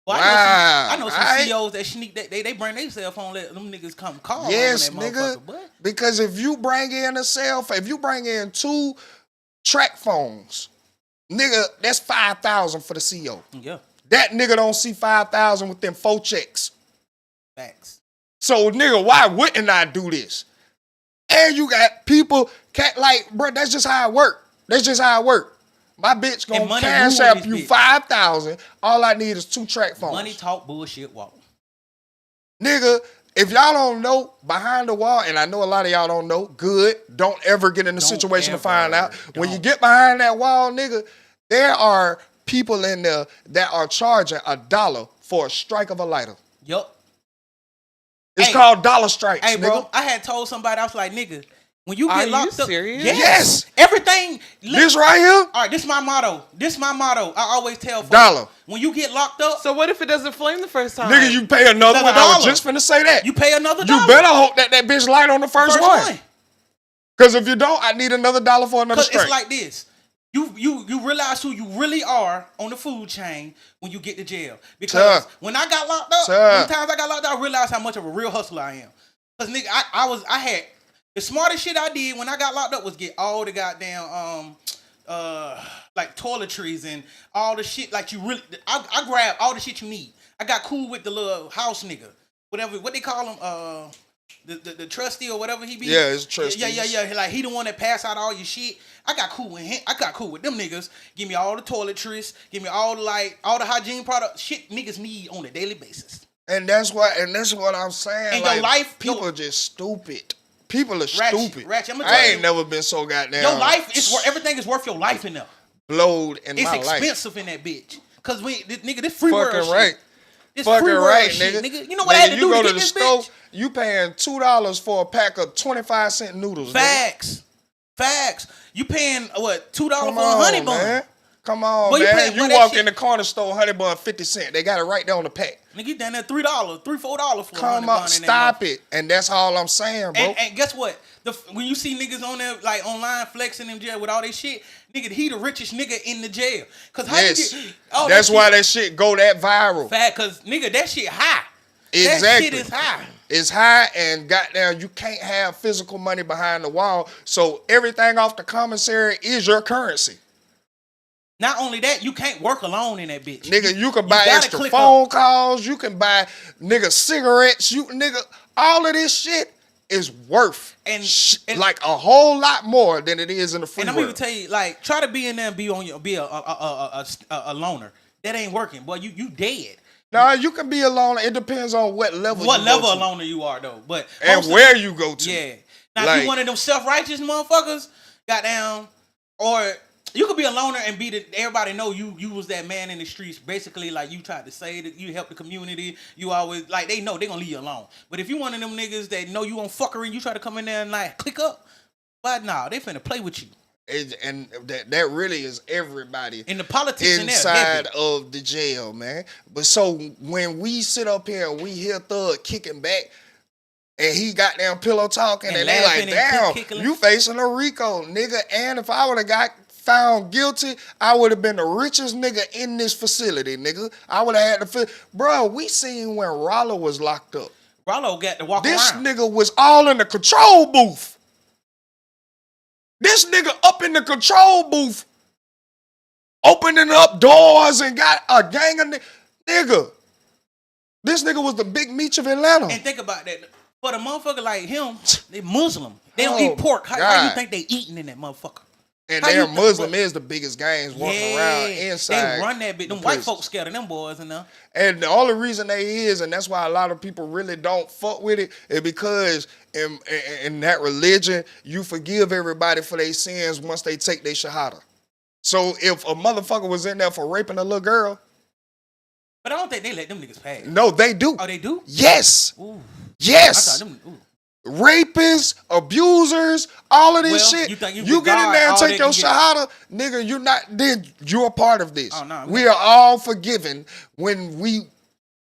Well, wow. I know some CEOs that sneak they bring their cell phone, let them niggas come call. Yes, on that nigga. But because if you bring in a cell phone, if you bring in 2 track phones, nigga, that's $5,000 for the CEO. Yeah. That nigga don't see $5,000 within 4 checks. Facts. So, nigga, why wouldn't I do this? And you got people, like, bro, that's just how it work. That's just how it work. My bitch gonna cash out you $5,000. All I need is 2 track phones. Money talk, bullshit walk. Nigga, if y'all don't know, behind the wall, and I know a lot of y'all don't know, good, don't ever get in the situation to find out. When you get behind that wall, nigga, there are people in there that are charging $1 for a strike of a lighter. Yup. It's called dollar strikes, hey, nigga. bro, I had told somebody, I was like, nigga, when you get locked up. Serious? Yes. Everything. This right here? All right, this is my motto. I always tell folks. $1. When you get locked up. So what if it doesn't flame the first time? Nigga, you pay another one. I was just finna say that. You pay another $1. You better hope that bitch light on the first one. Because if you don't, I need another $1 for another strike. It's like this. You realize who you really are on the food chain when you get to jail. Because when I got locked up, sometimes I got locked up, I realized how much of a real hustler I am. Because nigga, I had the smartest shit I did when I got locked up was get all the goddamn like toiletries and all the shit like you really. I grabbed all the shit you need. I got cool with the little house nigga, whatever what they call him, the trustee or whatever he be. Yeah, it's trustee. Yeah. Like he the one that pass out all your shit. I got cool with him. I got cool with them niggas. Give me all the toiletries. Give me all the hygiene products. Shit niggas need on a daily basis. And that's what I'm saying. And like, your life, people are just stupid. People are Ratchet, stupid. Ratchet, I ain't never been so goddamn. Your life is worth everything is worth your life in there. Blowed in my life. It's expensive in that bitch. Cause this free world fucking shit. Right. This fucking free world right, shit, nigga. You know what I had to do go to to get the this store, bitch? you paying $2 for a pack of 25-cent noodles. Facts. You paying what $2 for a honey bun? Man. Come on, boy, man. You walk in the corner store, honey bun 50 cents. They got it right there on the pack. Nigga, you down there $3, $4 for a honey Come bun. on, stop it. And that's all I'm saying, bro. And guess what? When you see niggas on there like online flexing in jail with all that shit, nigga, he the richest nigga in the jail. Cause how you get that's why that shit go that viral. Fact, cause nigga, that shit high. Exactly. That shit is high. It's high, and goddamn, you can't have physical money behind the wall. So everything off the commissary is your currency. Not only that, you can't work alone in that bitch. Nigga, you can buy extra phone calls. You can buy, nigga, cigarettes. All of this shit is worth and like a whole lot more than it is in the free world. And I'm even tell you, like, try to be in there and be a loner. That ain't working, boy. You dead. Nah, you can be a loner. It depends on what level. What level of loner you are, though. But and where you go to. Yeah. Now, if you one of them self-righteous motherfuckers, goddamn, or you could be a loner and everybody know you was that man in the streets. Basically, like, you tried to say that you help the community. You always, like, they know they gonna leave you alone. But if you one of them niggas that know you on fuckery and you try to come in there and, like, click up, but nah, they finna play with you. And that really is everybody in the politics inside of the jail, man. But so when we sit up here and we hear Thug kicking back and he got down pillow talking and they like, damn, you facing a RICO, nigga. And if I would have got found guilty, I would have been the richest nigga in this facility, nigga. I would have had to feel, bro, we seen when Rollo was locked up. Rollo got to walk this around. This nigga was all in the control booth. This nigga up in the control booth, opening up doors and got a gang of nigga. This nigga was the Big Meech of Atlanta. And think about that. For the motherfucker like him, they Muslim. They don't eat pork. How you think they eating in that motherfucker? And their Muslim is the biggest gangs walking around inside. They run that bitch. Them white folks scared of them boys in there. And the only reason they is, and that's why a lot of people really don't fuck with it, is because in that religion, you forgive everybody for their sins once they take their shahada. So if a motherfucker was in there for raping a little girl. But I don't think they let them niggas pass. No, they do. Oh, they do? Yes. Ooh. Yes. Rapists, abusers, all of this shit. You get in there and take your shahada, nigga, you're a part of this. Oh, no, we are all forgiven when we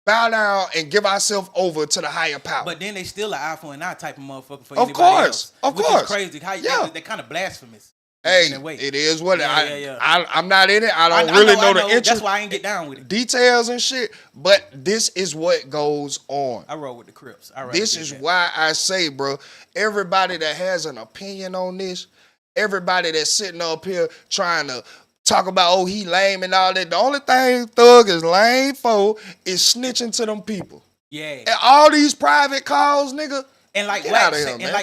bow down and give ourselves over to the higher power. But then they still an eye for an eye type of motherfucker for anybody else. Of course. Which is crazy. They're kind of blasphemous. Hey, it is what I'm not in it. I don't really know the interest. That's why I ain't get down with it. Details and shit. But this is what goes on. I roll with the Crips. This is why I say, bro, everybody that has an opinion on this, everybody that's sitting up here trying to talk about, oh, he lame and all that. The only thing Thug is lame for is snitching to them people. Yeah. And all these private calls, nigga. And like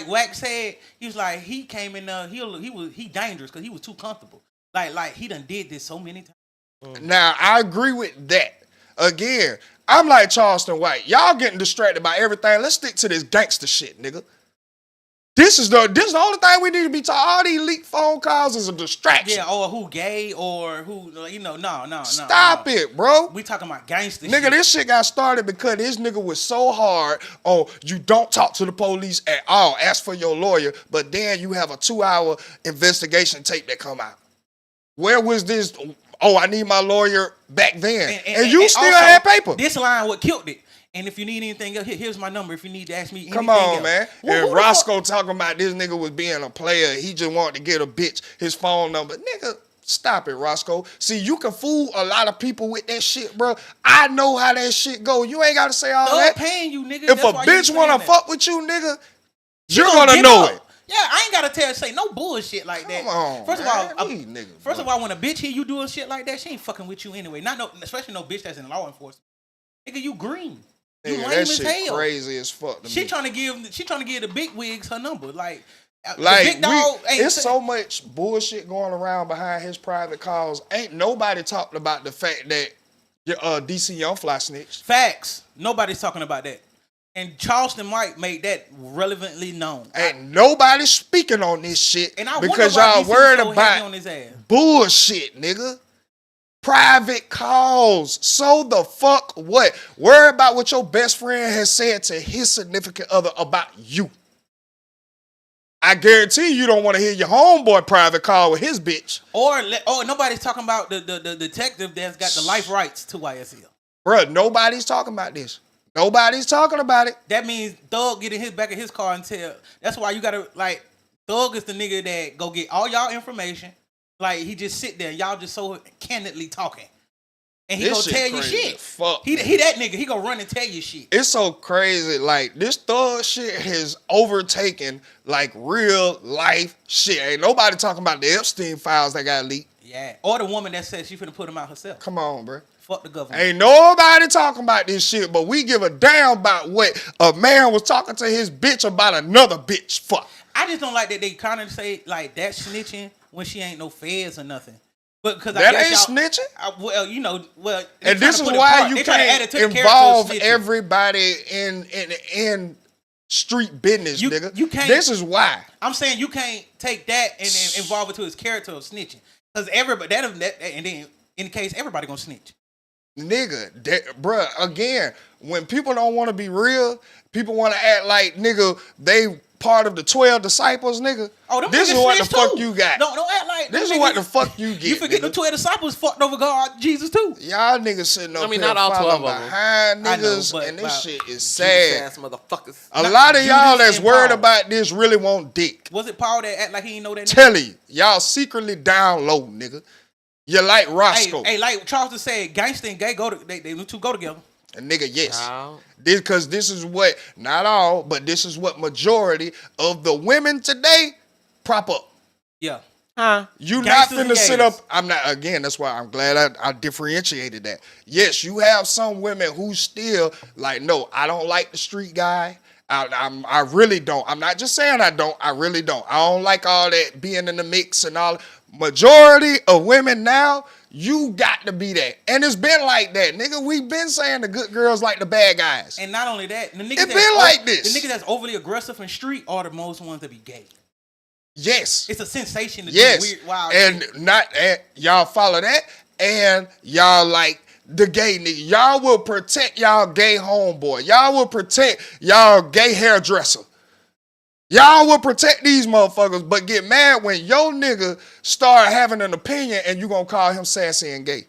Wax said, he was like, he came in he dangerous because he was too comfortable. Like he done did this so many times. Now I agree with that. Again, I'm like Charleston White. Y'all getting distracted by everything. Let's stick to this gangster shit, nigga. This is the only thing we need to be talking. All these leaked phone calls is a distraction. Yeah, or who gay or who, no. Stop it, bro. We talking about gangster nigga, shit. This shit got started because this nigga was so hard on you don't talk to the police at all. Ask for your lawyer, but then you have a 2-hour investigation tape that come out. Where was this? Oh, I need my lawyer back then. And you still also had paper. This line what killed it. And if you need anything else, here's my number. If you need to ask me anything Come on, else. Man. And Roscoe talking about this nigga was being a player. He just wanted to get a bitch his phone number. Nigga, stop it, Roscoe. See, you can fool a lot of people with that shit, bro. I know how that shit go. You ain't got to say all that. Paying you, nigga. If a bitch want to fuck with you, nigga, you're going to know it. Yeah, I ain't got to say no bullshit like that. Come on, First of all, when a bitch hear you doing shit like that, she ain't fucking with you anyway. Especially no bitch that's in law enforcement. Nigga, you green. You lame that as shit hell. Crazy as fuck. She trying to give the big wigs her number. Like big dog it's so much bullshit going around behind his private calls. Ain't nobody talked about the fact that DC Young Fly snitched. Facts. Nobody's talking about that. And Charleston White made that relevantly known. Ain't nobody speaking on this shit and I because y'all worried about on his ass. Bullshit, nigga. Private calls. So the fuck what? Worry about what your best friend has said to his significant other about you. I guarantee you don't want to hear your homeboy private call with his bitch. Or nobody's talking about the detective that's got the life rights to YSL. Bruh, nobody's talking about this. Nobody's talking about it. That means Thug getting his back of his car and tell. That's why you gotta Thug is the nigga that go get all y'all information. Like, he just sit there, y'all just so candidly talking. And he gonna tell you shit. Fuck, he that nigga, he gonna run and tell you shit. It's so crazy. Like, this Thug shit has overtaken, like, real life shit. Ain't nobody talking about the Epstein files that got leaked. Yeah. Or the woman that said she finna put him out herself. Come on, bro. Fuck the government. Ain't nobody talking about this shit, but we give a damn about what a man was talking to his bitch about another bitch. Fuck. I just don't like that they kind of say like that snitching when she ain't no feds or nothing. But because that ain't snitching. Well, you know, and this is why you can't involve everybody in street business, nigga. You can't. This is why I'm saying you can't take that and then involve it to his character of snitching. Because everybody and then in the case everybody gonna snitch. Nigga, bruh, again, when people don't want to be real, people want to act like, nigga, they part of the 12 disciples, nigga. Oh, this is what the fuck you got. No, don't act like this is what the fuck you get. You forget the 12 disciples fucked over God, Jesus too. Y'all niggas sitting up here not all 12 behind niggas, know, and this shit is sad. Ass motherfuckers. A lot of y'all that's worried about this really want dick. Was it Paul that act like he didn't know that? Tell you, y'all secretly down low, nigga. You like Roscoe. Hey, like Charleston said, gangster and gay they two go together. And nigga, yes. Because this is what, not all, but this is what majority of the women today prop up. Yeah. You not finna sit up. I'm not, again, that's why I'm glad I differentiated that. Yes, you have some women who still like, no, I don't like the street guy. I really don't. I'm not just saying I don't. I really don't. I don't like all that being in the mix and all. Majority of women now, you got to be that. And it's been like that, nigga. We've been saying the good girls like the bad guys. And not only that, the niggas it's been like this. The niggas that's overly aggressive in street are the most ones that be gay. Yes. It's a sensation to do weird, wild shit. Y'all follow that, and y'all like the gay nigga. Y'all will protect y'all gay homeboy. Y'all will protect y'all gay hairdresser. Y'all will protect these motherfuckers, but get mad when your nigga start having an opinion and you gonna call him sassy and gay.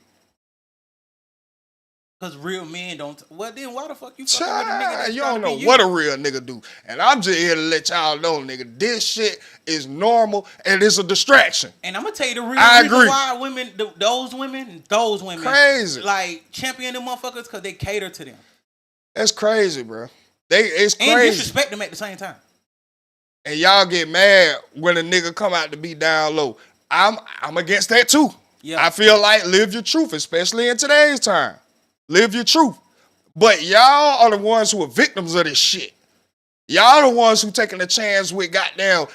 Because real men don't. Well, then why the fuck you fucking with a nigga that's you don't know what a real nigga do. And I'm just here to let y'all know, nigga, this shit is normal and it's a distraction. And I'm gonna tell you the real reason why women, those women, crazy, like champion them motherfuckers because they cater to them. That's crazy, bro. It's crazy. And disrespect them at the same time. And y'all get mad when a nigga come out to be down low. I'm against that too. Yeah. I feel like live your truth, especially in today's time. Live your truth. But y'all are the ones who are victims of this shit. Y'all the ones who taking a chance with goddamn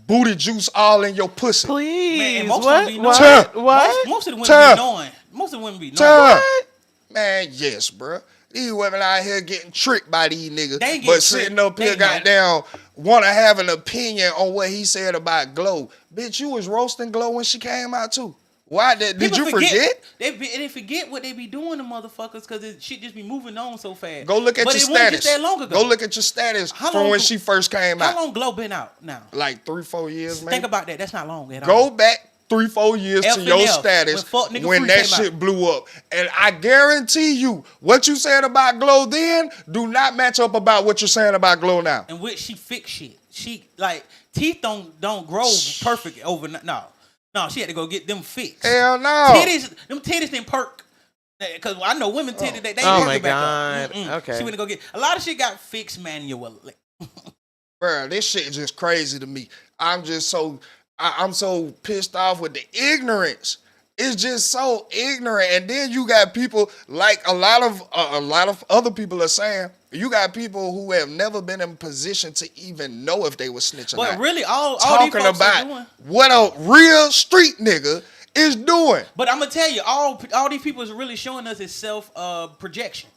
booty juice all in your pussy. Please. Man, most what? Of them be knowing. What? Most of the women be knowing. Most of the women be knowing. What? Man, yes, bro. These women out here getting tricked by these niggas. But sitting up here goddamn want to have an opinion on what he said about Glow. Bitch, you was roasting Glow when she came out too. Why did you forget? They forget what they be doing to motherfuckers because shit just be moving on so fast. Go look at your status. That long ago. Go look at your status from when she first came out. How long Glow been out now? Like 3-4 years, man. Think about that. That's not long at all. Go back 3-4 years to your status when that shit blew up. And I guarantee you, what you said about Glow then do not match up about what you're saying about Glow now. And which she fixed shit. She like teeth don't grow perfect overnight. No, she had to go get them fixed. Hell no. Them titties didn't perk. Because I know women titties, they oh perk my it back God. up. Okay. She went to go get, a lot of shit got fixed manually. Bro, this shit is just crazy to me. I'm so pissed off with the ignorance. It's just so ignorant. And then you got people like a lot of other people are saying, you got people who have never been in position to even know if they were snitching. But really, all talking these folks about are doing what a real street nigga is doing. But I'm gonna tell you, all these people is really showing us is self projection.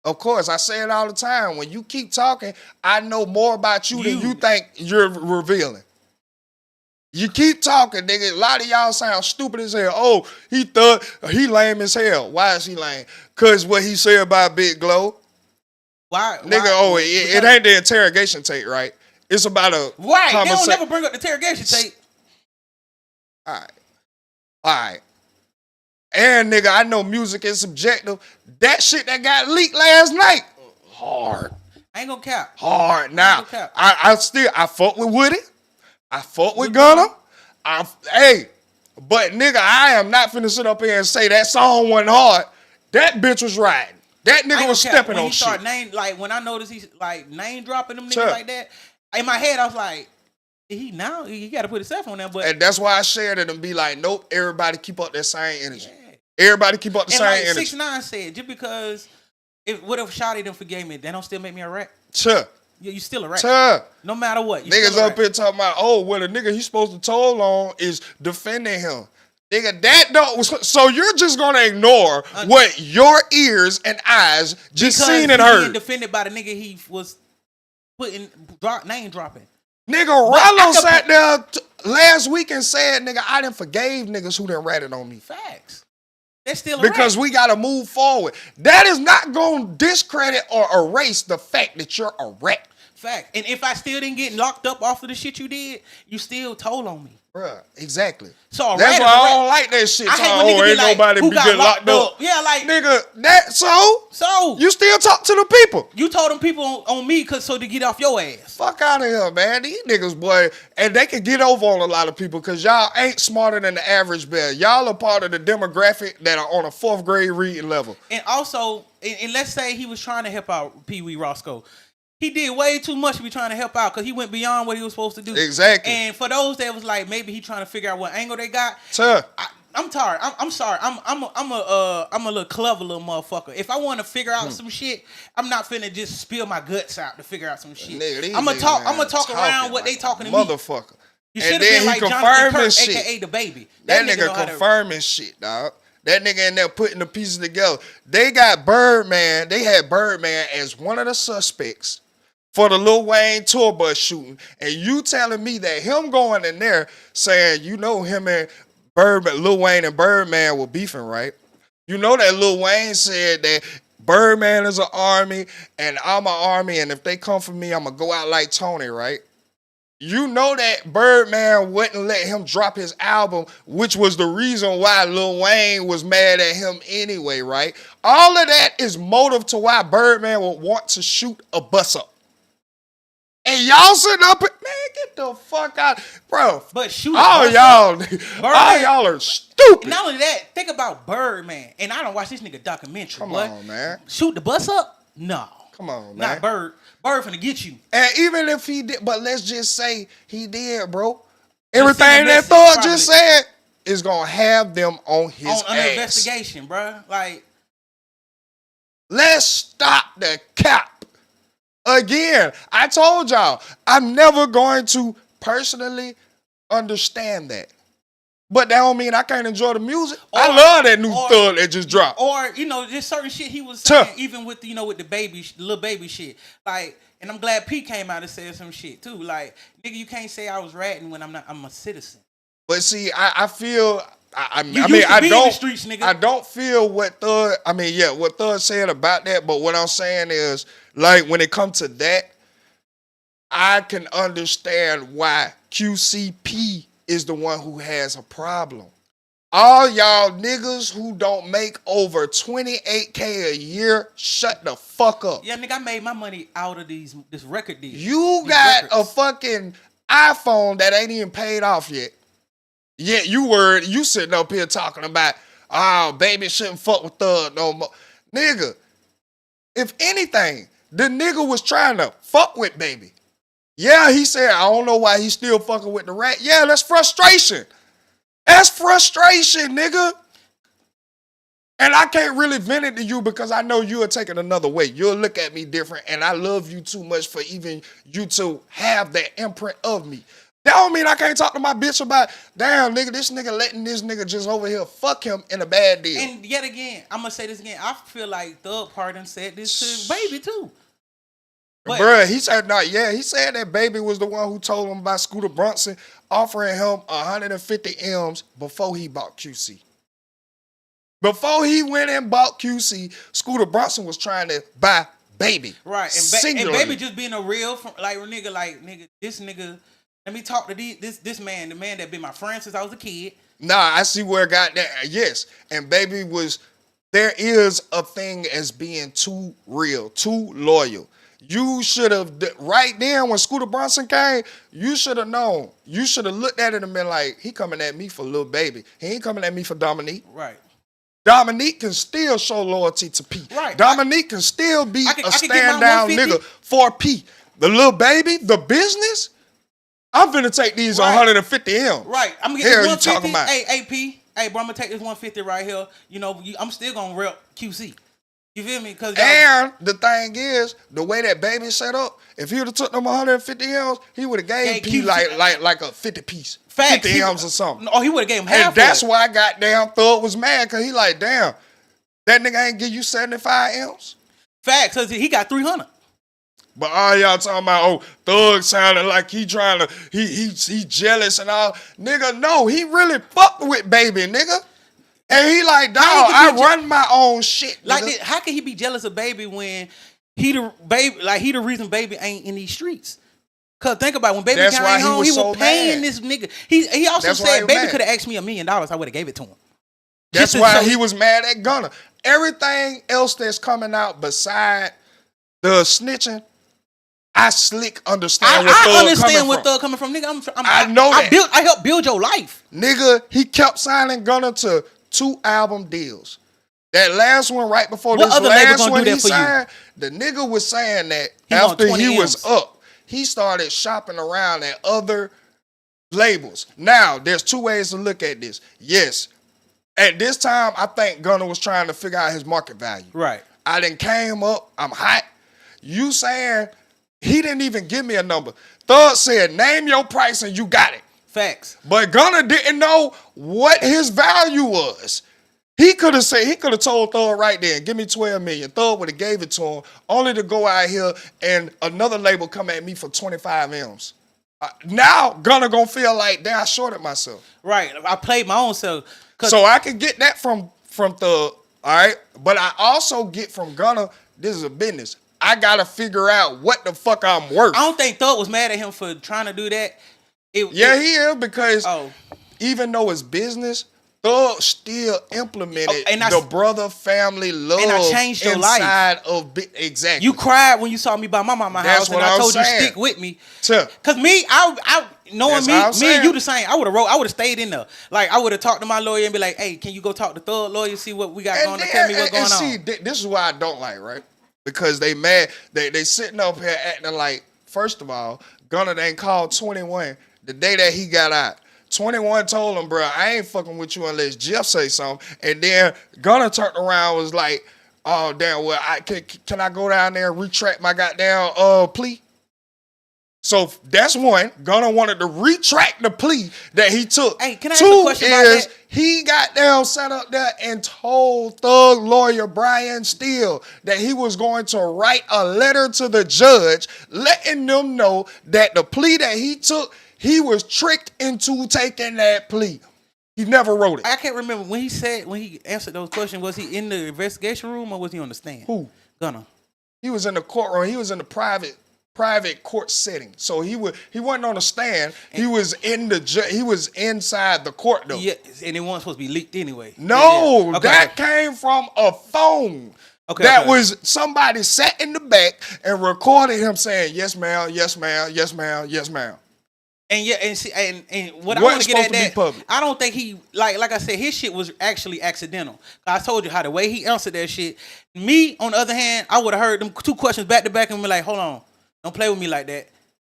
Of course, I say it all the time. When you keep talking, I know more about you than you think you're revealing. You keep talking, nigga. A lot of y'all sound stupid as hell. Oh, he lame as hell. Why is he lame? Cause what he said about Big Glow. Why? Nigga, it ain't the interrogation tape, right? It's about a right. They don't never bring up the interrogation tape. All right. And nigga, I know music is subjective. That shit that got leaked last night, hard. I ain't gonna cap. Hard. Now, I fuck with Woody. I fuck with Gunna. But nigga, I am not finna sit up here and say that song wasn't hard. That bitch was riding. That nigga was stepping on shit. When I noticed he's like name dropping them niggas like that, in my head I was like, he got to put himself on there. But and that's why I shared it and be like, nope, everybody keep up that same energy. Yeah. Everybody keep up the same energy. 6ix9ine said, just because what if Shawty done forgave me, that don't still make me a rat? Sure. Yeah, you still a rat. Sure. No matter what. Niggas up here talking about, the nigga he's supposed to toll on is defending him. Nigga, that don't. So you're just gonna ignore what your ears and eyes just seen and heard. Being defended by the nigga he was name dropping. Nigga, Rallo sat there last week and said, nigga, I done forgave niggas who done ratted on me. Facts. They're still because we gotta move forward. That is not gonna discredit or erase the fact that you're a rat. Fact. And if I still didn't get locked up off of the shit you did, you still told on me. Bruh, exactly. So that's why I don't like that shit. Ain't nobody be getting locked up. Yeah, like nigga, so you still talk to the people. You told them people on me so to get off your ass. Fuck out of here, man. These niggas, boy, and they can get over on a lot of people because y'all ain't smarter than the average bear. Y'all are part of the demographic that are on a 4th grade reading level. And also, and let's say he was trying to help out Pee Wee Roscoe. He did way too much to be trying to help out because he went beyond what he was supposed to do. Exactly. And for those that was like, maybe he trying to figure out what angle they got. Sir. I'm tired. I'm sorry. I'm a little clever little motherfucker. If I want to figure out some shit, I'm not finna just spill my guts out to figure out some shit. I'm gonna talk around what they talking to me. Motherfucker. You should have been like Jonathan Kirk, aka the baby. That nigga confirming shit, dog. That nigga in there putting the pieces together. They got Birdman. They had Birdman as one of the suspects for the Lil Wayne tour bus shooting, and you telling me that him going in there saying, you know, him and Lil Wayne and Birdman were beefing, right? You know that Lil Wayne said that Birdman is an army and I'm an army, and if they come for me, I'm gonna go out like Tony, right? You know that Birdman wouldn't let him drop his album, which was the reason why Lil Wayne was mad at him anyway, right? All of that is motive to why Birdman would want to shoot a bus up. And y'all sitting up, man, get the fuck out, bro. But shoot, all y'all are stupid. Not only that, think about Birdman. And I don't watch this nigga documentary. Come on, man. Shoot the bus up? No. Come on, man. Not Bird. Bird finna get you. And even if he did, but let's just say he did, bro. Everything that Thug just said is gonna have them on his ass. On an investigation, bro. Like, let's stop the cap. Again, I told y'all, I'm never going to personally understand that. But that don't mean I can't enjoy the music. I love that new Thug that just dropped. Or, there's certain shit he was saying, even with, with the little baby shit. Like, and I'm glad P came out and said some shit too. Like, nigga, you can't say I was ratting when I'm a citizen. But see, I feel... I don't feel what Thug said about that, but what I'm saying is, like, when it comes to that, I can understand why QCP is the one who has a problem. All y'all niggas who don't make over $28K a year, shut the fuck up. Yeah, nigga, I made my money out of this record deal. You got a fucking iPhone that ain't even paid off yet. Yeah, you sitting up here talking about, baby shouldn't fuck with Thug no more. Nigga, if anything, the nigga was trying to fuck with baby. Yeah, he said, I don't know why he's still fucking with the rat. Yeah, that's frustration. That's frustration, nigga. And I can't really vent it to you because I know you'll take it another way. You'll look at me different, and I love you too much for even you to have that imprint of me. That don't mean I can't talk to my bitch about, damn, nigga, this nigga letting this nigga just over here fuck him in a bad deal. And yet again, I'm going to say this again. I feel like Thug Pardon said this to Baby, too. But, bruh, he said, he said that Baby was the one who told him about Scooter Brunson offering him 150 M's before he bought QC. Before he went and bought QC, Scooter Brunson was trying to buy Baby. Right, and Baby just being a real, nigga, this nigga... Let me talk to this man, the man that been my friend since I was a kid. Nah, I see where it got that. Yes. And Baby there is a thing as being too real, too loyal. You should have, right then when Scooter Brunson came, you should have known. You should have looked at it and been like, he coming at me for Lil Baby. He ain't coming at me for Dominique. Right. Dominique can still show loyalty to P. Right. Dominique can still be a stand down nigga for P. The Lil Baby, the business, I'm finna take these 150 M. Right. I'm gonna get this 150. Hey, AP. Hey, bro, I'm gonna take this 150 right here. You know, I'm still gonna rep QC. You feel me? And the thing is, the way that baby set up, if he would have took them 150 M's, he would have gave P like a 50 piece. Facts. 50 M's or something. Oh, he would have gave him half. And that's why goddamn Thug was mad, because he like, damn, that nigga ain't give you 75 M's. Facts, because he got 300. But all y'all talking about, oh, Thug sounding like he trying to, he jealous and all. Nigga, no, he really fucked with baby, nigga. And he like, dog, I run my own shit. Nigga. Like, how can he be jealous of baby when he the reason baby ain't in these streets? Cause think about it, when baby came home, he was paying this nigga. He also said baby could have asked me $1 million, I would have gave it to him. That's why he was mad at Gunna. Everything else that's coming out beside the snitching, I understand where Thug coming from. Nigga, I know that. I helped build your life. Nigga, he kept signing Gunna to 2 album deals. That last one right before this last one he signed, the nigga was saying that after he was up, he started shopping around at other labels. Now, there's 2 ways to look at this. Yes, at this time, I think Gunna was trying to figure out his market value. Right. I done came up, I'm hot. You saying he didn't even give me a number. Thug said, name your price and you got it. Facts. But Gunna didn't know what his value was. He could have told Thug right there, give me 12 million. Thug would have gave it to him, only to go out here and another label come at me for 25 M's. Now Gunna gonna feel like, damn, I shorted myself. Right. I played my own self. So I can get that from Thug, all right? But I also get from Gunna, this is a business. I gotta figure out what the fuck I'm worth. I don't think Thug was mad at him for trying to do that. He is, because even though it's business, Thug still implemented the brother family love and I changed your life. Exactly. You cried when you saw me buy my mama house, and I told you stick with me. Cause me, I knowing me and you the same. I would have stayed in there. Like I would have talked to my lawyer and be like, "Hey, can you go talk to Thug lawyer, see what we got going on? Tell me what's going on." This is why I don't like, right? Because they mad. They sitting up here acting like, first of all, Gunna ain't called 21 the day that he got out. 21 told him, bro, I ain't fucking with you unless Jeff say something. And then Gunna turned around and was like, oh, damn, well, can I go down there and retract my goddamn plea? So that's one. Gunna wanted to retract the plea that he took. Hey, can I ask a question about that? He got down, sat up there, and told Thug lawyer Brian Steele that he was going to write a letter to the judge letting them know that the plea that he took, he was tricked into taking that plea. He never wrote it. I can't remember when he answered those questions. Was he in the investigation room or was he on the stand? Who? Gunna. He was in the courtroom. He was in the private court setting. So he wasn't on the stand. He was he was inside the court though. Yeah, and it wasn't supposed to be leaked anyway. No, yeah. That came from a phone. Was somebody sat in the back and recorded him saying, yes, ma'am, yes, ma'am, yes, ma'am, yes, ma'am. And what I want to get at that, I don't think he like I said, his shit was actually accidental. I told you how the way he answered that shit. Me, on the other hand, I would have heard them 2 questions back to back and be like, hold on, don't play with me like that.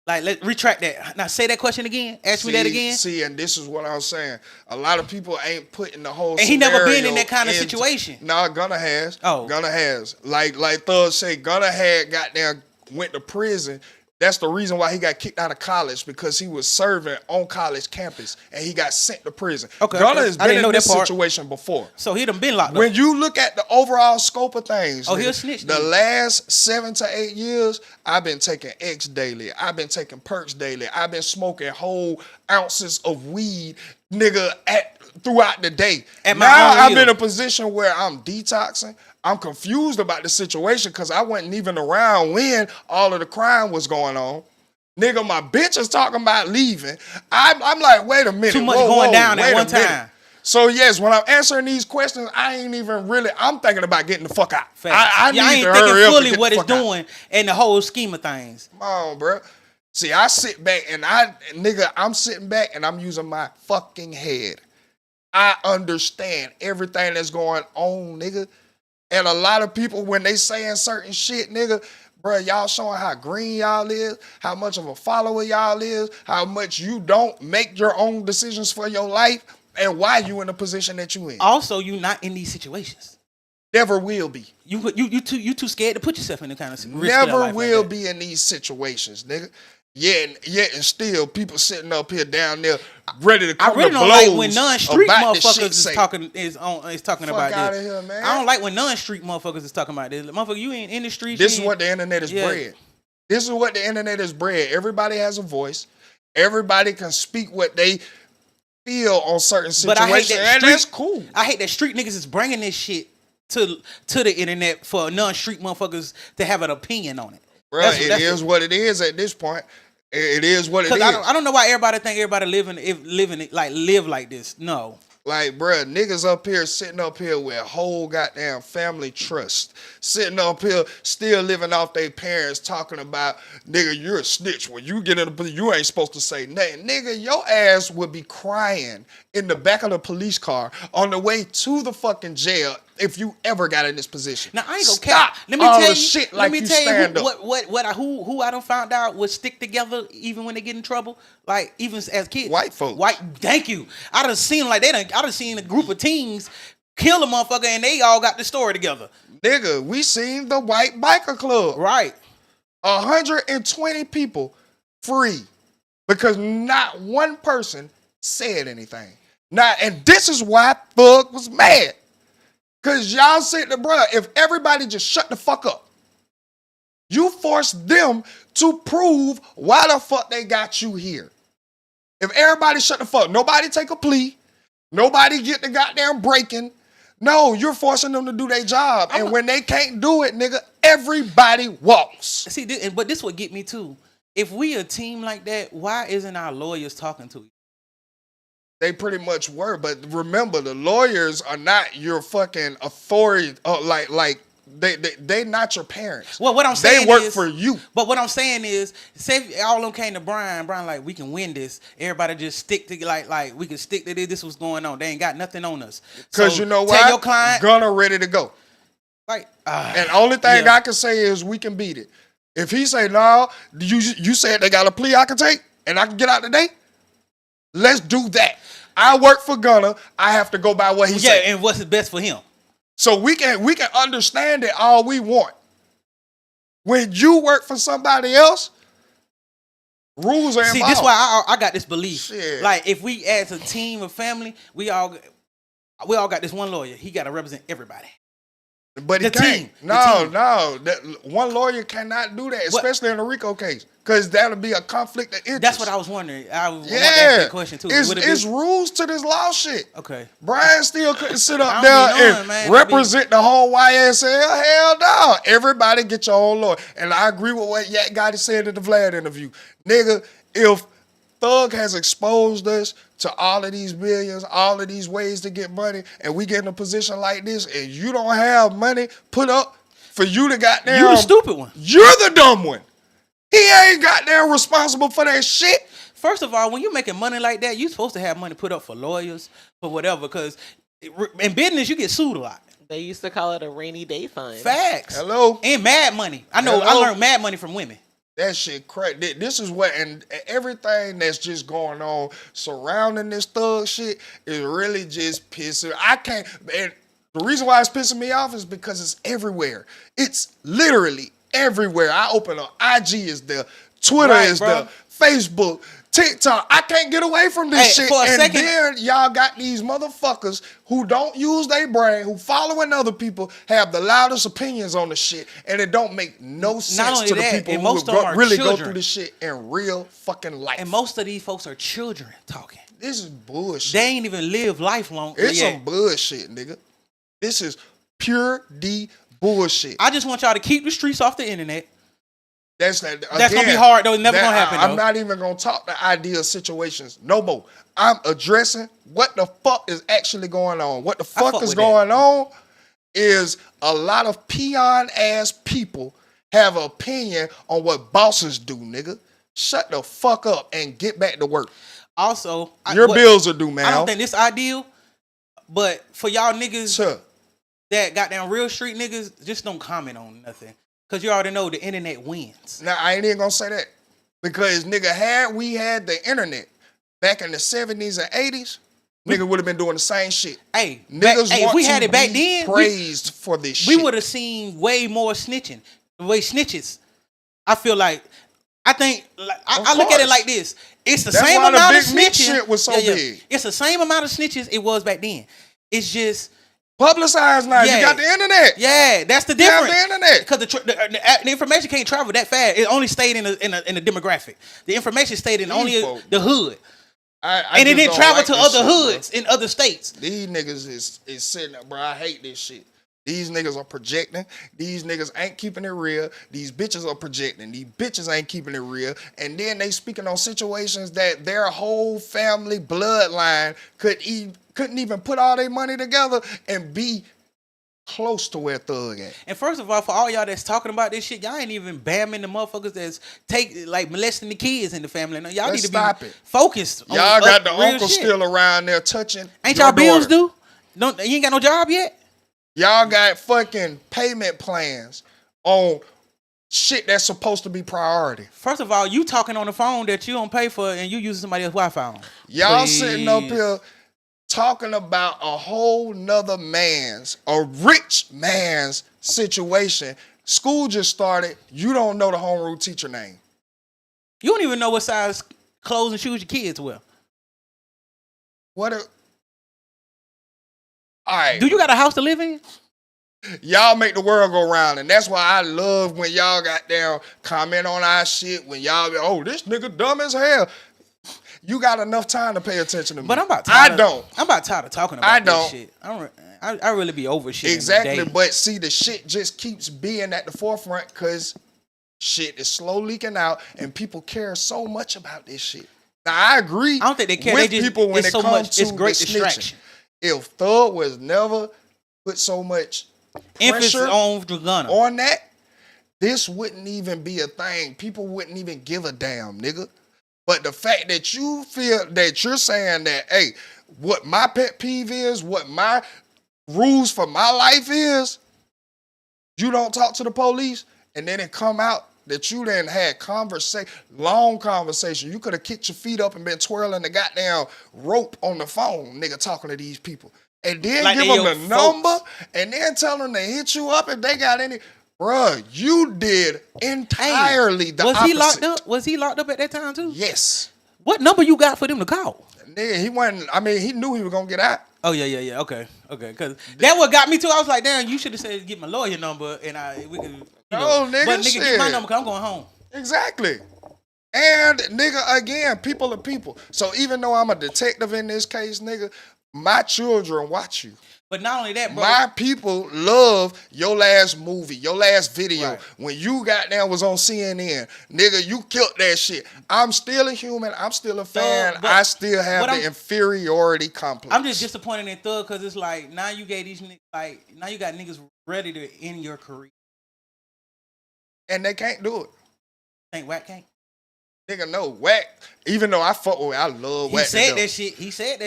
Like, let's retract that. Now say that question again. Ask me that again. See, and this is what I was saying. A lot of people ain't putting the whole. And he never been in that kind of situation. Nah, Gunna has. Oh, Gunna has. Like Thug say, Gunna had goddamn went to prison. That's the reason why he got kicked out of college, because he was serving on college campus and he got sent to prison. Gunna has been in this situation before. So he done been locked up. When you look at the overall scope of things, he'll snitch. The last 7 to 8 years, I've been taking X daily. I've been taking perks daily. I've been smoking whole ounces of weed, nigga, throughout the day. Now I'm in a position where I'm detoxing. I'm confused about the situation because I wasn't even around when all of the crime was going on. Nigga, my bitch is talking about leaving. I'm like, wait a minute. Too much going down at one time. So yes, when I'm answering these questions, I ain't even really, I'm thinking about getting the fuck out. I ain't thinking fully what it's doing and the whole scheme of things. Come on, bro. See, I sit back and I'm sitting back and I'm using my fucking head. I understand everything that's going on, nigga. And a lot of people, when they saying certain shit, nigga, Bro, y'all showing how green y'all is, how much of a follower y'all is, how much you don't make your own decisions for your life, and why you in the position that you in. Also, you not in these situations. Never will be. You too scared to put yourself in the kind of risk Never will like be in these situations, nigga. Yeah, and still people sitting up here down there ready to come I really to don't blows like when non-street about motherfuckers is talking Fuck about outta this. here, man. I don't like when non-street motherfuckers is talking about this. Motherfucker, you ain't in the streets. This is what the internet is bred. This is what the internet is bred. Everybody has a voice. Everybody can speak what they feel on certain situations. But I hate that that's cool. I hate that street niggas is bringing this shit to the internet for non-street motherfuckers to have an opinion on it. Bro, it is what it is at this point. It is what it is. I don't know why everybody think everybody live like this. No. Like, bruh, niggas up here sitting up here with whole goddamn family trust. Sitting up here still living off their parents talking about, nigga, you're a snitch. When you get in the police, you ain't supposed to say nothing. Nigga, your ass would be crying in the back of the police car on the way to the fucking jail if you ever got in this position. Now I ain't gonna cap. Let me tell you, shit like you stand up. Who I done found out would stick together even when they get in trouble, like even as kids. White folks. Thank you. I done seen I done seen a group of teens kill a motherfucker and they all got the story together. Nigga, we seen the White Biker Club. Right. 120 people free because not one person said anything. And this is why Thug was mad. Cause y'all said that, bro, if everybody just shut the fuck up, you forced them to prove why the fuck they got you here. If everybody shut the fuck, nobody take a plea, nobody get the goddamn breaking. No, you're forcing them to do their job. And when they can't do it, nigga, everybody walks. See, but this would get me too. If we a team like that, why isn't our lawyers talking to you? They pretty much were, but remember, the lawyers are not your fucking authority. They not your parents. Well, what I'm saying they work for you. But what I'm saying is, say if all of them came to Brian like, we can win this. Everybody just stick to like we can stick to this. This was going on. They ain't got nothing on us. Because you know what? Tell your client, Gunner ready to go. Like, and only thing I can say is we can beat it. If he say no, you said they got a plea I can take and I can get out today. Let's do that. I work for Gunner. I have to go by what he said. Yeah, and what's best for him. So we can understand it all we want. When you work for somebody else, rules are involved. See, this is why I got this belief. Shit. Like, if we as a team of family, we all got this one lawyer. He got to represent everybody. But he can't. No. One lawyer cannot do that, especially in a RICO case, because that'll be a conflict of interest. That's what I was wondering. I want to ask that question too. It's rules to this law shit. Okay. Brian still couldn't sit up there and represent the whole YSL. Hell no. Everybody get your own lawyer. And I agree with what Yak Gotti said in the Vlad interview. Nigga, if Thug has exposed us to all of these billions, all of these ways to get money, and we get in a position like this, and you don't have money put up for you to goddamn... You the stupid one. You're the dumb one. He ain't goddamn responsible for that shit. First of all, when you're making money like that, you're supposed to have money put up for lawyers, for whatever, because in business, you get sued a lot. They used to call it a rainy day fund. Facts. Hello? And mad money. I know. Hello? I learned mad money from women. That shit crazy. This is what, and everything that's just going on surrounding this Thug shit is really just pissing. I can't, and the reason why it's pissing me off is because it's everywhere. It's literally everywhere. I open up, IG is there, Twitter is there, Facebook, TikTok. I can't get away from this shit. And then y'all got these motherfuckers who don't use their brain, who following other people, have the loudest opinions on the shit, and it don't make no sense to the people who really go through this shit in real fucking life. And most of these folks are children talking. This is bullshit. They ain't even live life long. It's some bullshit, nigga. This is pure D bullshit. I just want y'all to keep the streets off the internet. That's gonna be hard though. It's never gonna happen. I'm not even gonna talk the ideal situations no more. I'm addressing what the fuck is actually going on. What the fuck is going on is a lot of peon ass people have an opinion on what bosses do, nigga. Shut the fuck up and get back to work. Also, your bills are due, man. I don't think this ideal, but for y'all niggas that goddamn real street niggas, just don't comment on nothing. Because you already know the internet wins. Now, I ain't even gonna say that. Because, nigga, had we had the internet back in the 70s and 80s, nigga would have been doing the same shit. Hey, niggas if we had it back then, praised for this shit. We would have seen way more snitching. The way snitches. I feel like, I think, I look at it like this. It's the same amount of snitching. Shit was so big. It's the same amount of snitches it was back then. It's just publicized now. You got the internet. Yeah, that's the difference. You have the internet because the information can't travel that fast. It only stayed in the demographic. The information stayed in only the hood. And it didn't travel to other hoods in other states. These niggas is sitting there, bro. I hate this shit. These niggas are projecting. These niggas ain't keeping it real. These bitches are projecting. These bitches ain't keeping it real. And then they speaking on situations that their whole family bloodline couldn't even put all their money together and be close to where Thug at. And first of all, for all y'all that's talking about this shit, y'all ain't even bamming the motherfuckers that's molesting the kids in the family. Now, y'all need to be focused. Y'all got the uncle shit. Still around there touching. Ain't y'all bills due? You ain't got no job yet? Y'all got fucking payment plans on shit that's supposed to be priority. First of all, you talking on the phone that you don't pay for and you using somebody else's Wi-Fi on. Y'all sitting up here talking about a whole nother a rich man's situation. School just started. You don't know the homeroom teacher name. You don't even know what size clothes and shoes your kids wear. All right. Do you got a house to live in? Y'all make the world go round, and that's why I love when y'all got down comment on our shit. When y'all be, oh, this nigga dumb as hell. You got enough time to pay attention to me. But I'm about tired. I don't. I'm about tired of talking about this shit. I really be over shit. Exactly, but see, the shit just keeps being at the forefront because shit is slow leaking out, and people care so much about this shit. Now I agree. I don't think they care. With people when it comes to it's great distraction. If Thug was never put so much emphasis on the gunner on that, this wouldn't even be a thing. People wouldn't even give a damn, nigga. But the fact that you feel that you're saying that, hey, what my pet peeve is, what my rules for my life is, you don't talk to the police, and then it come out that you then had long conversation. You could have kicked your feet up and been twirling the goddamn rope on the phone, nigga, talking to these people. And then give them the number, and then tell them to hit you up if they got any. Bruh, you did entirely the opposite. He locked up? Was he locked up at that time too? Yes. What number you got for them to call? Nigga, he wasn't. I mean, he knew he was gonna get out. Oh yeah. Okay. Because that what got me too. I was like, damn, you should have said get my lawyer number, and we could. Nigga, but nigga, get my number because I'm going home. Exactly. And nigga, again, people are people. So even though I'm a detective in this case, nigga, my children watch you. But not only that, bro. My people love your last movie, your last video. Right. When you goddamn was on CNN, nigga, you killed that shit. I'm still a human. I'm still a fan. I still have the inferiority complex. I'm just disappointed in Thug because it's like now you gave these niggas now you got niggas ready to end your career. And they can't do it. Think Wack can't? Nigga, no, Wack. Even though I love Wack. He said that shit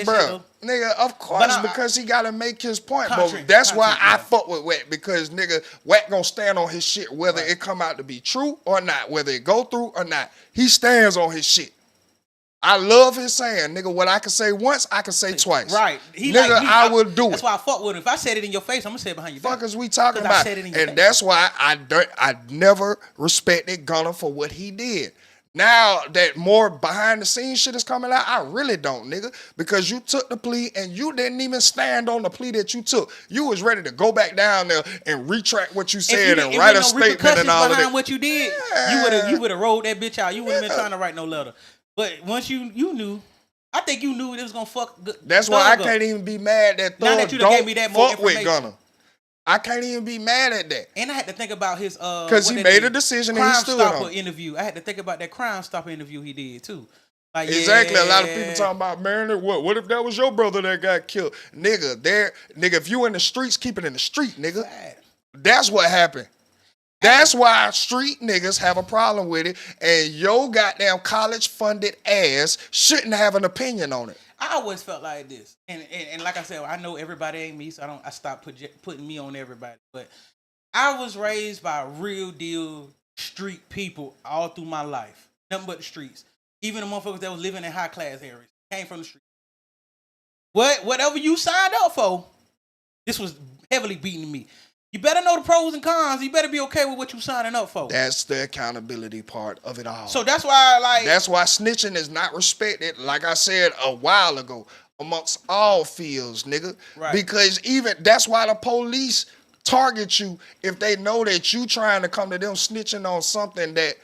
though. Nigga, of course, because he gotta make his point. But that's why I fuck with Wack, because nigga, Wack gonna stand on his shit, whether it come out to be true or not, whether it go through or not. He stands on his shit. I love his saying, nigga, what I can say once, I can say twice. Right. I will do it. That's why I fuck with him. If I said it in your face, I'm gonna say it behind your back. Fuck is we talking about? And that's why I never respected Gunna for what he did. Now that more behind the scenes shit is coming out, I really don't, nigga. Because you took the plea and you didn't even stand on the plea that you took. You was ready to go back down there and retract what you said and write a statement and all of that. Behind what you did, you would have rolled that bitch out. You wouldn't have been trying to write no letter. But once you knew, I think you knew it was gonna fuck. That's why I can't even be mad that Thug now that you done gave me that more fuck with Gunna. I can't even be mad at that. And I had to think about his because he made a decision and he stood on. Crime Stopper interview. I had to think about that Crime Stopper interview he did too. Like, exactly. A lot of people talking about, man, what if that was your brother that got killed? Nigga, if you in the streets, keep it in the street, nigga. Sad. That's what happened. That's why street niggas have a problem with it, and your goddamn college funded ass shouldn't have an opinion on it. I always felt like this, and like I said, I know everybody ain't me, so I stopped putting me on everybody. But I was raised by real deal street people all through my life. Nothing but the streets. Even the motherfuckers that was living in high class areas came from the street. Whatever you signed up for, this was heavily beating me. You better know the pros and cons. You better be okay with what you signing up for. That's the accountability part of it all. So that's why, that's why snitching is not respected. Like I said a while ago, amongst all fields, nigga. Right. Because that's why the police target you if they know that you trying to come to them snitching on something that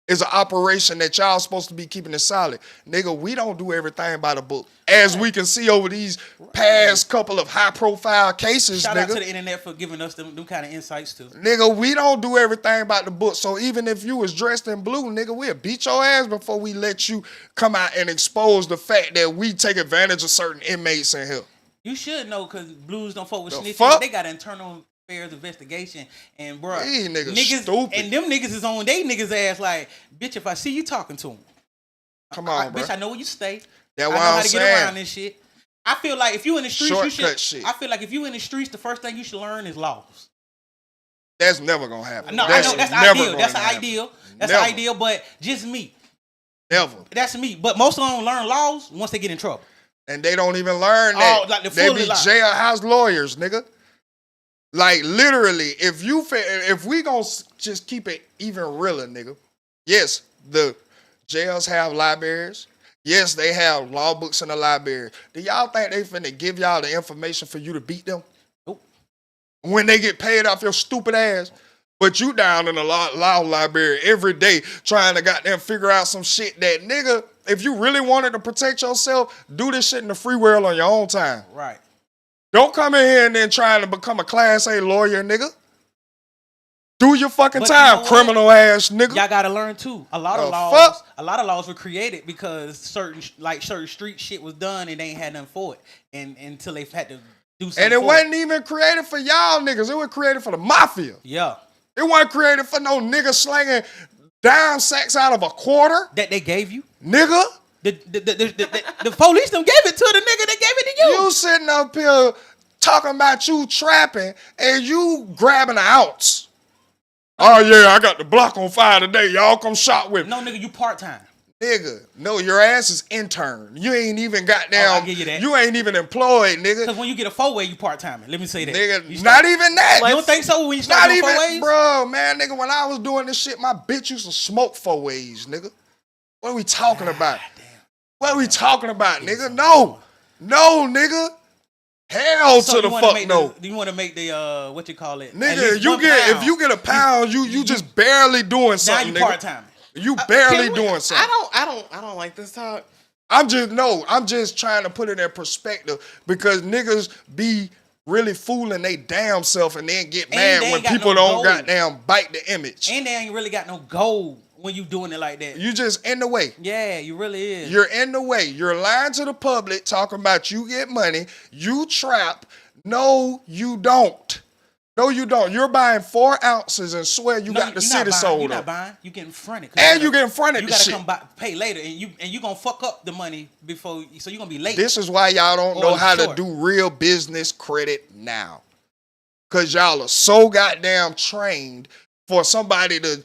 is an operation that y'all supposed to be keeping it solid. Nigga, we don't do everything by the book. As we can see over these past couple of high-profile cases, Shout nigga. out to the internet for giving us them kind of insights, too. Nigga, we don't do everything by the book. So even if you was dressed in blue, nigga, we'll beat your ass before we let you come out and expose the fact that we take advantage of certain inmates in here. You should know, because blues don't fuck with snitching. Fuck? They got internal affairs investigation, and bro, These niggas stupid. And them niggas is on they niggas ass like, bitch, if I see you talking to them, come on, bro. Bitch, I know where you stay. That's I why know how I'm to saying. get around this shit. I feel like if you in the streets, Shortcut shit. I feel like if you in the streets, the first thing you should learn is laws. That's never gonna happen. No, I know that's ideal. That's ideal. That's never. ideal, but just me. Never. That's me. But most of them learn laws once they get in trouble. And they don't even learn that. Oh, like the they fully be lie. jailhouse lawyers, nigga. Like literally, if we gonna just keep it even realer, nigga. Yes, the jails have libraries. Yes, they have law books in the library. Do y'all think they finna give y'all the information for you to beat them? Nope. When they get paid off your stupid ass, but you down in the law library every day trying to goddamn figure out some shit that, nigga, if you really wanted to protect yourself, do this shit in the free world on your own time. Right. Don't come in here and then trying to become a Class A lawyer, nigga. Do your fucking But time, you know criminal ass nigga. Y'all gotta learn too. A lot of laws were created because certain street shit was done and they ain't had nothing for it, and until they had to do something. And it wasn't even created for y'all niggas. It was created for the mafia. Yeah. It wasn't created for no nigga slanging dime sacks out of a quarter. That they gave you, nigga. The police them gave it to the nigga that gave it to you. You sitting up here talking about you trapping and you grabbing an ounce. Oh yeah, I got the block on fire today. Y'all come shop with me. No, nigga, you part-time. Nigga, no, your ass is intern. You ain't even goddamn. I'll give you that. You ain't even employed, nigga. Because when you get a 4-way, you part-timing. Let me say that. Nigga, not even that. You don't think so when you start Not doing even, 4-ways? bro, man, nigga, when I was doing this shit, my bitch used to smoke 4-ways, nigga. What are we talking about? What are we talking about, nigga? No, nigga. Hell So to the fuck no. Do you want to make the what you call it? Nigga, if you get a pound, you just barely doing something. Now you part-timing. You barely doing something. I don't like this talk. I'm just trying to put it in perspective because niggas be really fooling they damn self and then get mad when people don't goddamn bite the image. And they ain't really got no goal when you doing it like that. You just in the way. Yeah, you really is. You're in the way. You're lying to the public, talking about you get money, you trap. No, you don't. No, you don't. You're buying 4 ounces and swear you got the city sold. You're not buying. You getting fronted. And you getting fronted. You gotta come back, pay later, and you gonna fuck up the money before. So you gonna be late. This is why y'all don't know how to do real business credit now, cause y'all are so goddamn trained for somebody to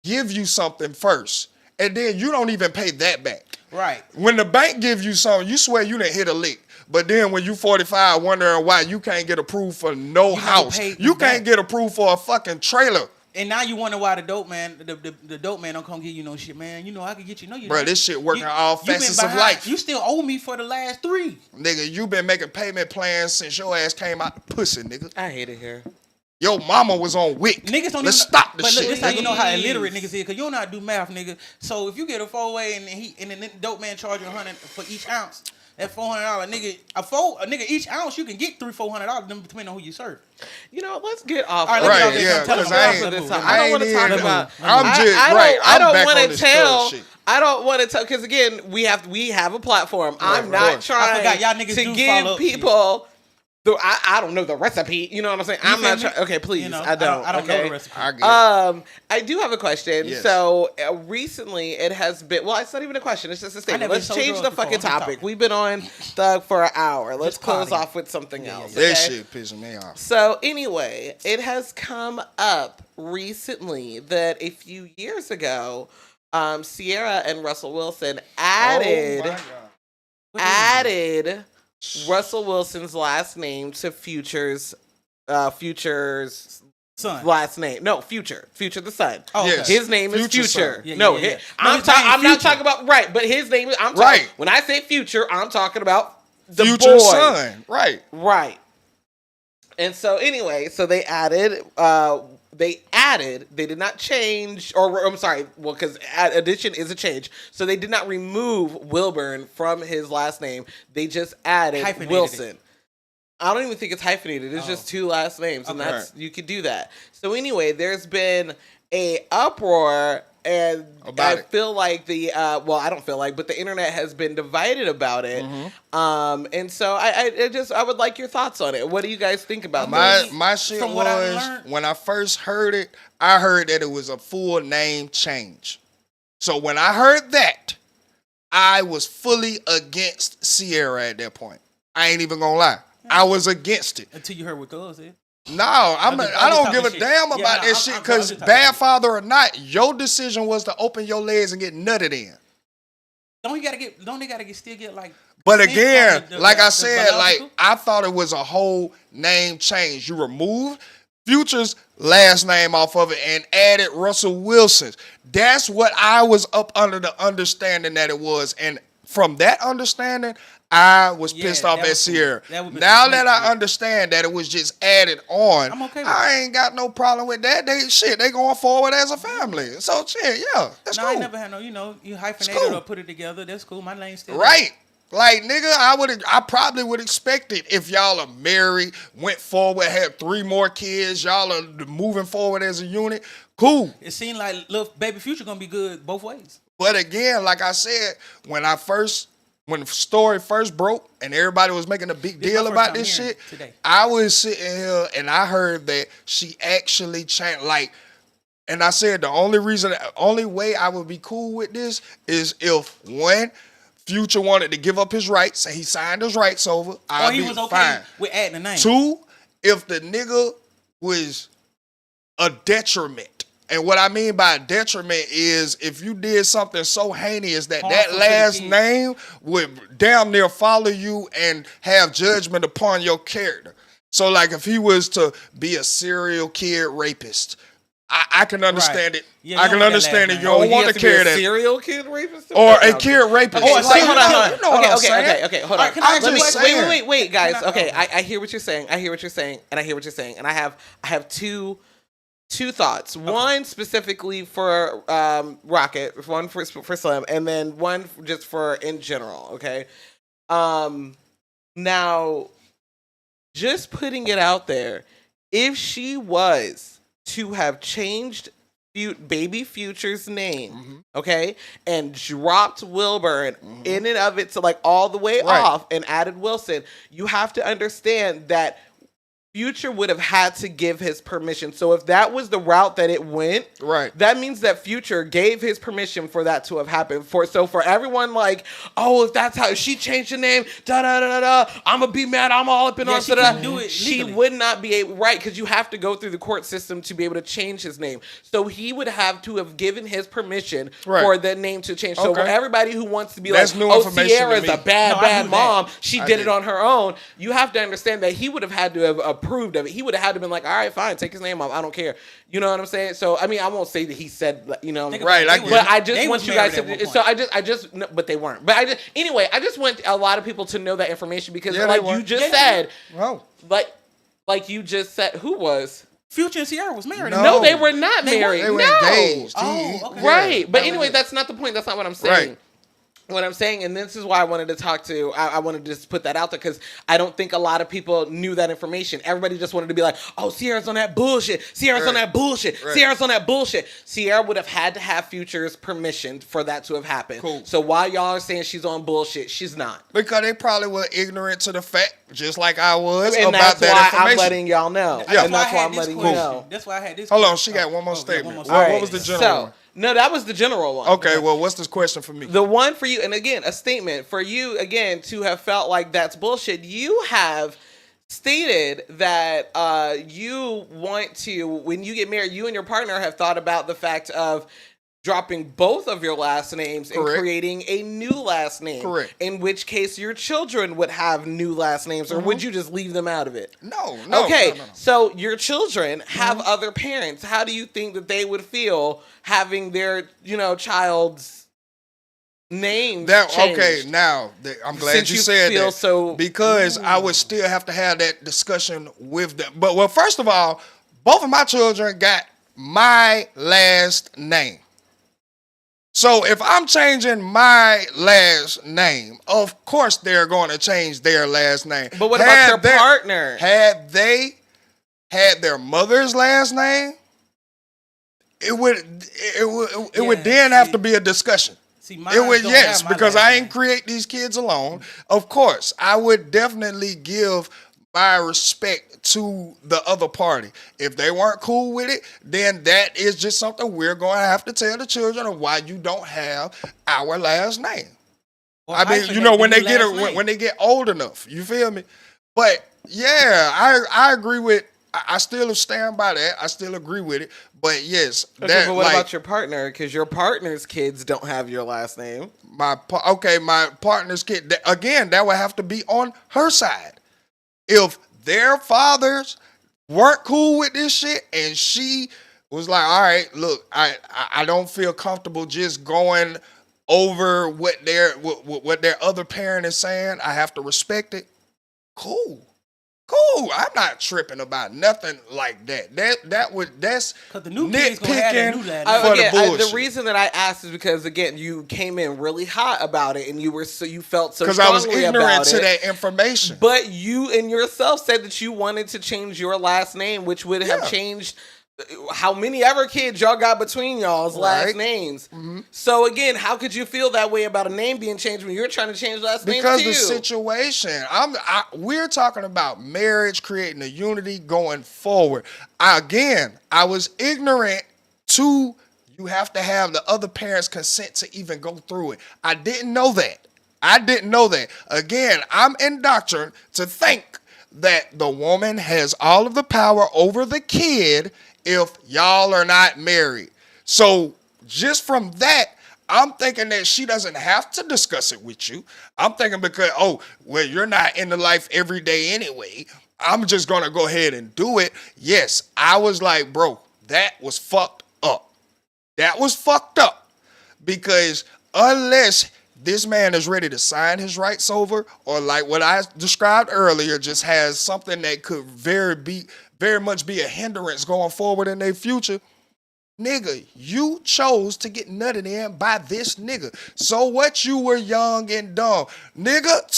give you something first, and then you don't even pay that back. Right. When the bank gives you something, you swear you didn't hit a lick. But then when you 45, wondering why you can't get approved for no house. You can't get approved for a fucking trailer. And now you wonder why the dope man don't come give you no shit, man. You know I could get you. No, you bro, this shit working all facets of life. You still owe me for the last 3. Nigga, you been making payment plans since your ass came out the pussy, nigga. I hate it here. Your mama was on WIC. Niggas don't Let's even stop the but shit. Look, this how you know how Please. illiterate niggas is, because you don't know how to do math, nigga. So if you get a 4-way and the dope man charge you $100 for each ounce, that $400, nigga, a nigga each ounce you can get $300-$400 depending on who you serve. You know, let's get off. All right, let's yeah, tell us I don't want to talk about. I don't want to tell. I don't want to tell because again, we have a platform. I'm not trying I forgot, y'all niggas to do give follow people I don't know the recipe. You know what I'm saying? I'm not trying. Okay, please. You know, I don't. I don't know okay? the recipe. I get it. I do have a question. Yes. So recently, it has been. Well, it's not even a question. It's just a statement. never Let's sold change drugs the before. fucking I'm topic. talking. We've been on Thug for an hour. Let's Just close partying. off with something else. That okay? shit pissing me off. So anyway, it has come up recently that a few years ago, Sierra and Russell Wilson added Oh my God. added Russell Wilson's last name to Future's Son. last name. No, Future the son. Oh, okay. Yes. His name is Future Future. son. Yeah, No, yeah, yeah. his- No, I'm his name not Future. talking about right, but his name is Right. When I say Future, I'm talking about the Future boy. son. Right. Right. And so anyway, so they added, they did not change, or I'm sorry, well, because addition is a change. So they did not remove Wilburn from his last name. They just added Hyphenated Wilson. it. I don't even think it's hyphenated. It's just two last names, and Okay. that's you could do that. So anyway, there's been a uproar, and About I it. feel like I don't feel like, but the internet has been divided about it. And so I would like your thoughts on it. What do you guys think about this? My shit From what I was learned- when I first heard it, I heard that it was a full name change. So when I heard that, I was fully against Sierra at that point. I ain't even gonna lie. I was against it. Until you heard what Cuz said. No, I'm I just don't give a talking shit. damn Yeah, about no, that shit I'm because just talking bad shit. father or not, your decision was to open your legs and get nutted in. Don't they gotta still get like? But consent again, from the like I said, like biological? I thought it was a whole name change. You removed Future's last name off of it and added Russell Wilson's. That's what I was up under the understanding that it was. And from that understanding, I was Yeah, pissed off that at was cool. Sierra. That would be Now some that slick I shit. understand that it was just added on, I'm okay with I ain't got no problem with that. They going forward as a family. So shit, yeah, that's No, cool. I never had no. You hyphenate cool. it or put it together. That's cool. My name's still Right. Like, nigga, I probably would expect it if y'all are married, went forward, had 3 more kids, y'all are moving forward as a unit. Cool. It seemed like little baby Future gonna be good both ways. But again, like I said, when the story first broke and everybody was making a big This deal my first about time this hearing shit, it today. I was sitting here and I heard that she actually changed, like, and I said the only way I would be cool with this is if one, Future wanted to give up his rights and he signed his rights over, I'll Or he be was okay fine. with adding the name. 2, if the nigga was a detriment. And what I mean by detriment is if you did something so heinous that Harmful to the last kid. name would damn near follow you and have judgment upon your character. So like if he was to be a serial kid rapist, I can understand it. Yeah, I you can don't want that understand last it. You name. don't want to carry that. serial kid rapist Or a kid rapist. Okay, Like, so hold on. you know what I'm saying? Okay, hold All on. right, can I Let me, just saying. wait, guys. Can I- Okay, I hear what you're saying. I hear what you're saying, and I have two thoughts. One specifically for Rocket, one for Slym, and then one just for in general. Okay. Now, just putting it out there, if she was to have changed baby Future's name, okay, and dropped Wilburn in and of it to like all the way Right. off and added Wilson, you have to understand that Future would have had to give his permission. So if that was the route that it went, Right. that means that Future gave his permission for that to have happened. So for everyone like, oh, if that's how she changed the name, I'm gonna be mad. I'm all up in Yeah, on she couldn't do it She legally. would not be able, right? Because you have to go through the court system to be able to change his name. So he would have to have given his permission Right. for the name to change. So Okay. for everybody who wants to be That's like, new oh, information to Sierra's me. a bad, No, I bad knew that. mom. She I did did. it on her own. You have to understand that he would have had to have approved of it. He would have had to have been like, all right, fine, take his name off. I don't care. You know what I'm saying? So, I mean, I won't say that he said, you know, Think Right, about I it. get but it. I just They want was you guys married at to. one So point. I just, no, but they weren't. But anyway, I just want a lot of people to know that information because, Yeah, like they you were. just Yeah. said, Oh. like you just said, who was? Future and Sierra was married. No. No, they were not They married. They were no. engaged. Oh, okay. Right. But that anyway, was it. that's not the point. That's not what I'm saying. Right. What I'm saying, and this is why I wanted to talk to, I wanted to just put that out there because I don't think a lot of people knew that information. Everybody just wanted to be like, oh, Sierra's on that bullshit. Sierra's on that bullshit. Sierra's on that bullshit. Sierra would have had to have Future's permission for that to have happened. Cool. So while y'all are saying she's on bullshit, she's not. Because they probably were ignorant to the fact, just like I was, and about that that's why information. I'm letting y'all know. Yeah. And that's why I'm letting you know. That's why I had this Hold on, question. she got one more statement. one more What was the general one? No, that was the general one. Okay, well, what's this question for me? The one for you, and again, a statement for you, again, to have felt like that's bullshit. You have stated that you want to, when you get married, you and your partner have thought about the fact of dropping both of your last names and creating a new last name. Correct. In which case your children would have new last names, or would you just leave them out of it? No. Okay, No. so your children have other parents. How do you think that they would feel having their, child's name changed? Okay, now, I'm glad Since you you said feel that. so- because I would still have to have that discussion with them. But, well, first of all, both of my children got my last name. So if I'm changing my last name, of course they're going to change their last name. But what about your partner? Had they had their mother's last name, it would then have to be a discussion. See, It would, yes, because I ain't create these kids alone. Of course, I would definitely give my respect to the other party. If they weren't cool with it, then that is just something we're going to have to tell the children of why you don't have our last name. Well, I mean, when they get old enough, you feel me? But yeah, I agree with. I still stand by that. I still agree with it. But yes, Okay, but what about your partner? Because your partner's kids don't have your last name. my partner's kid. Again, that would have to be on her side. If their fathers weren't cool with this shit and she was like, all right, look, I don't feel comfortable just going over what their other parent is saying. I have to respect it. Cool. I'm not tripping about nothing like that. That's the new kids gonna have that new nitpicking last for Again, the bullshit. the reason that I asked is because, again, you came in really hot about it, and you felt so Because I was strongly ignorant about to it. that information. But you and yourself said that you wanted to change your last name, which would have changed how many ever kids y'all got between y'all's last names. Mm-hmm. So again, how could you feel that way about a name being changed when you're trying to change last names too? Because the situation, we're talking about marriage, creating a unity going forward. I was ignorant to you have to have the other parent's consent to even go through it. I didn't know that. Again, I'm indoctrinated to think that the woman has all of the power over the kid if y'all are not married. So just from that, I'm thinking that she doesn't have to discuss it with you. I'm thinking because, you're not in the life every day anyway. I'm just going to go ahead and do it. Yes, I was like, bro, that was fucked up. Because unless this man is ready to sign his rights over, or like what I described earlier, just has something that could very much be a hindrance going forward in their future. Nigga, you chose to get nutted in by this nigga. So what? You were young and dumb. Nigga,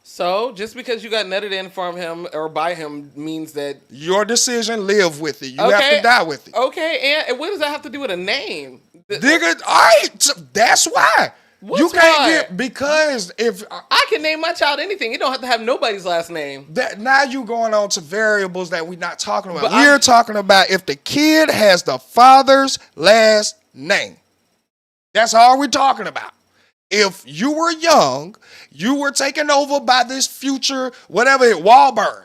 So just because you got nutted in from him or by him means that your decision, live with it. You have to die with it. Okay, and what does that have to do with a name? Nigga, all right, that's why. You can't because if I can name my child anything, it don't have to have nobody's last name. That now you going on to variables that we're not talking about. We're talking about if the kid has the father's last name. That's all we're talking about. If you were young, you were taken over by this future, Wahlberg.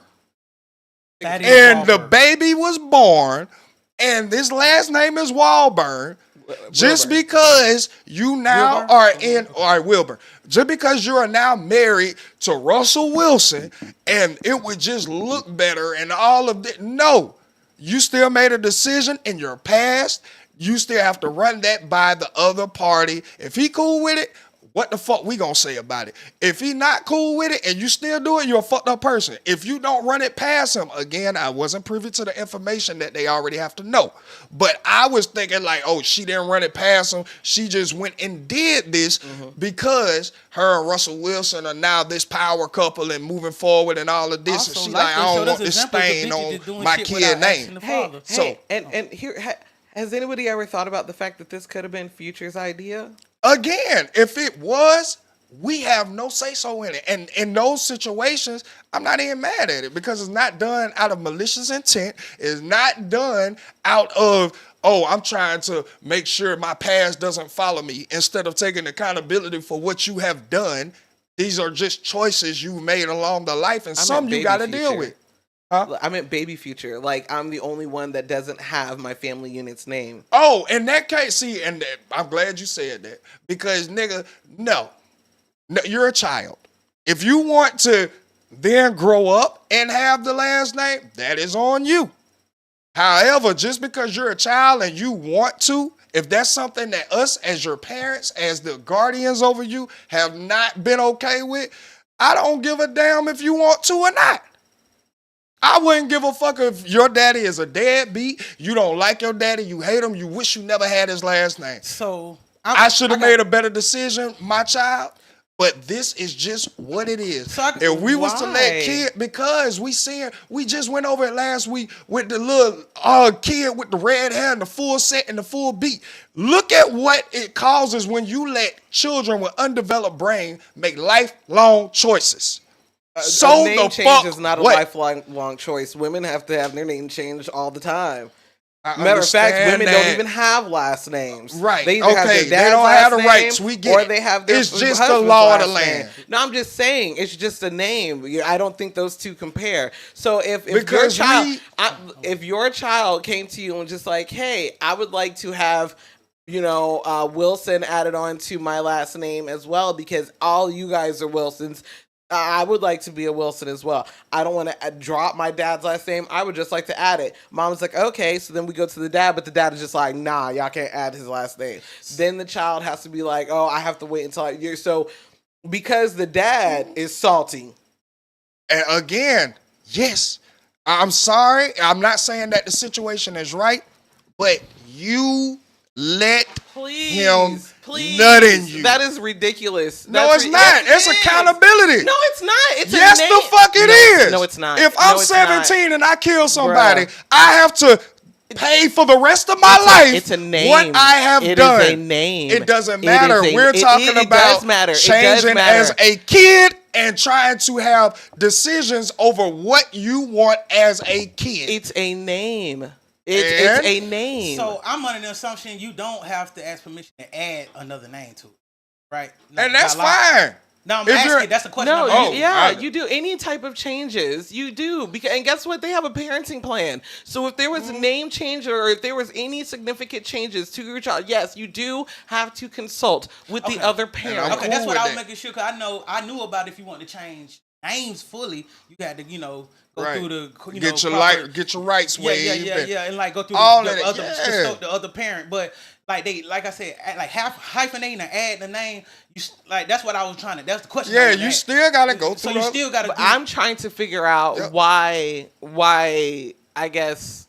And the baby was born, and this last name is Wahlberg. Just because you now Wilbur. Just because you are now married to Russell Wilson and it would just look better and all of that. No, you still made a decision in your past. You still have to run that by the other party. If he cool with it, What the fuck we gonna say about it? If he not cool with it and you still do it, you're a fucked up person. If you don't run it past him, again, I wasn't privy to the information that they already have to know. But I was thinking like, oh, she didn't run it past him. She just went and did this because her and Russell Wilson are now this power couple and moving forward and all of this. Also, and she like like, they I showed don't us want this examples of stain bitches on just doing my shit kid without asking name. the Hey, father. hey, and here, has anybody ever thought about the fact that this could have been Future's idea? Again, if it was, we have no say-so in it. And in those situations, I'm not even mad at it because it's not done out of malicious intent. It's not done out of, oh, I'm trying to make sure my past doesn't follow me. Instead of taking accountability for what you have done, these are just choices you made along the life, and some you got to deal with. Huh? I meant baby Future. Like, I'm the only one that doesn't have my family unit's name. Oh, in that case, see, and I'm glad you said that because, nigga, no, you're a child. If you want to then grow up and have the last name, that is on you. However, just because you're a child and you want to, if that's something that us as your parents, as the guardians over you, have not been okay with, I don't give a damn if you want to or not. I wouldn't give a fuck if your daddy is a deadbeat, you don't like your daddy, you hate him, you wish you never had his last name. So I should have made a better decision, my child. But this is just what it is. So if we was to let why? kid, because we just went over it last week with the little kid with the red hair and the full set and the full beat. Look at what it causes when you let children with undeveloped brain make lifelong choices. So a name the change fuck is not a what? lifelong choice. Women have to have their name changed all the time. I Matter of fact, understand women that. don't even have last names. Right. They either have Okay. their They dad's don't last have the name, rights. We get or it. they have their It's just the husband's law of the last land. name. No, I'm just saying it's just a name. I don't think those two compare. So if your Because child, if your child came to you and just like, hey, I would like to have, Wilson added on to my last name as well because all you guys are Wilsons. I would like to be a Wilson as well. I don't want to drop my dad's last name. I would just like to add it. Mom's like, okay. So then we go to the dad, but the dad is just like, nah, y'all can't add his last name. Then the child has to be like, oh, I have to wait until you're so because the dad is salty. And again, yes, I'm sorry. I'm not saying that the situation is right, but you let him nut in you. That is ridiculous. No, it's not. It's accountability. No, it's not. It's yes, a name. the fuck it is. No, it's not. If I'm No, it's 17 not. and I kill somebody, Bruh. I have to pay for the rest of my life. It's a name. What I have It done. is a name. It doesn't matter. It is We're talking it about does matter. It does changing matter. as a kid and trying to have decisions over what you want as a kid. It's a name. It's a name. So I'm under the assumption you don't have to ask permission to add another name to it, right? And that's not allowed. fine. No, I'm If asking. you're- That's the question. No, I'm asking. I- you do any type of changes, you do because and guess what? They have a parenting plan. So if there was a name change or if there was any significant changes to your child, yes, you do have to consult with the other parent. I'm Okay, that's cool what with I was that. making sure. Cause I knew about if you want to change names fully, you had to go Right. through the Get your proper- get your rights waived. and and like go through all the of that, other yeah. the other parent, but. Like I said, like hyphenating and adding the name, that's what I was trying to. That's the question. Yeah, you still gotta go So through. you still gotta. But I'm trying to figure out Yep. why I guess.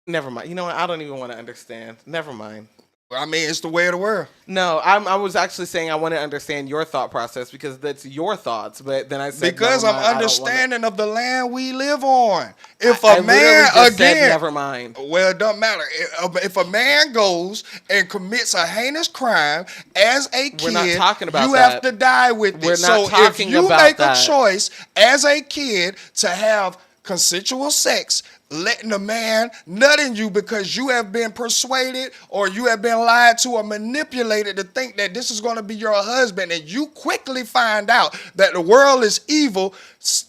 Never mind. You know what? I don't even want to understand. Never mind. I mean, it's the way of the world. No, I was actually saying I want to understand your thought process because that's your thoughts. But then I said Because never I'm mind, I don't wanna- understanding of the land we live on. If I a literally man just said again, never mind. well, it doesn't matter. If a man goes and commits a heinous crime as a kid, We're not talking about you that. have to die with We're it. not So if talking you about make that. a choice as a kid to have consensual sex, letting a man nut in you because you have been persuaded or you have been lied to or manipulated to think that this is going to be your husband, and you quickly find out that the world is evil,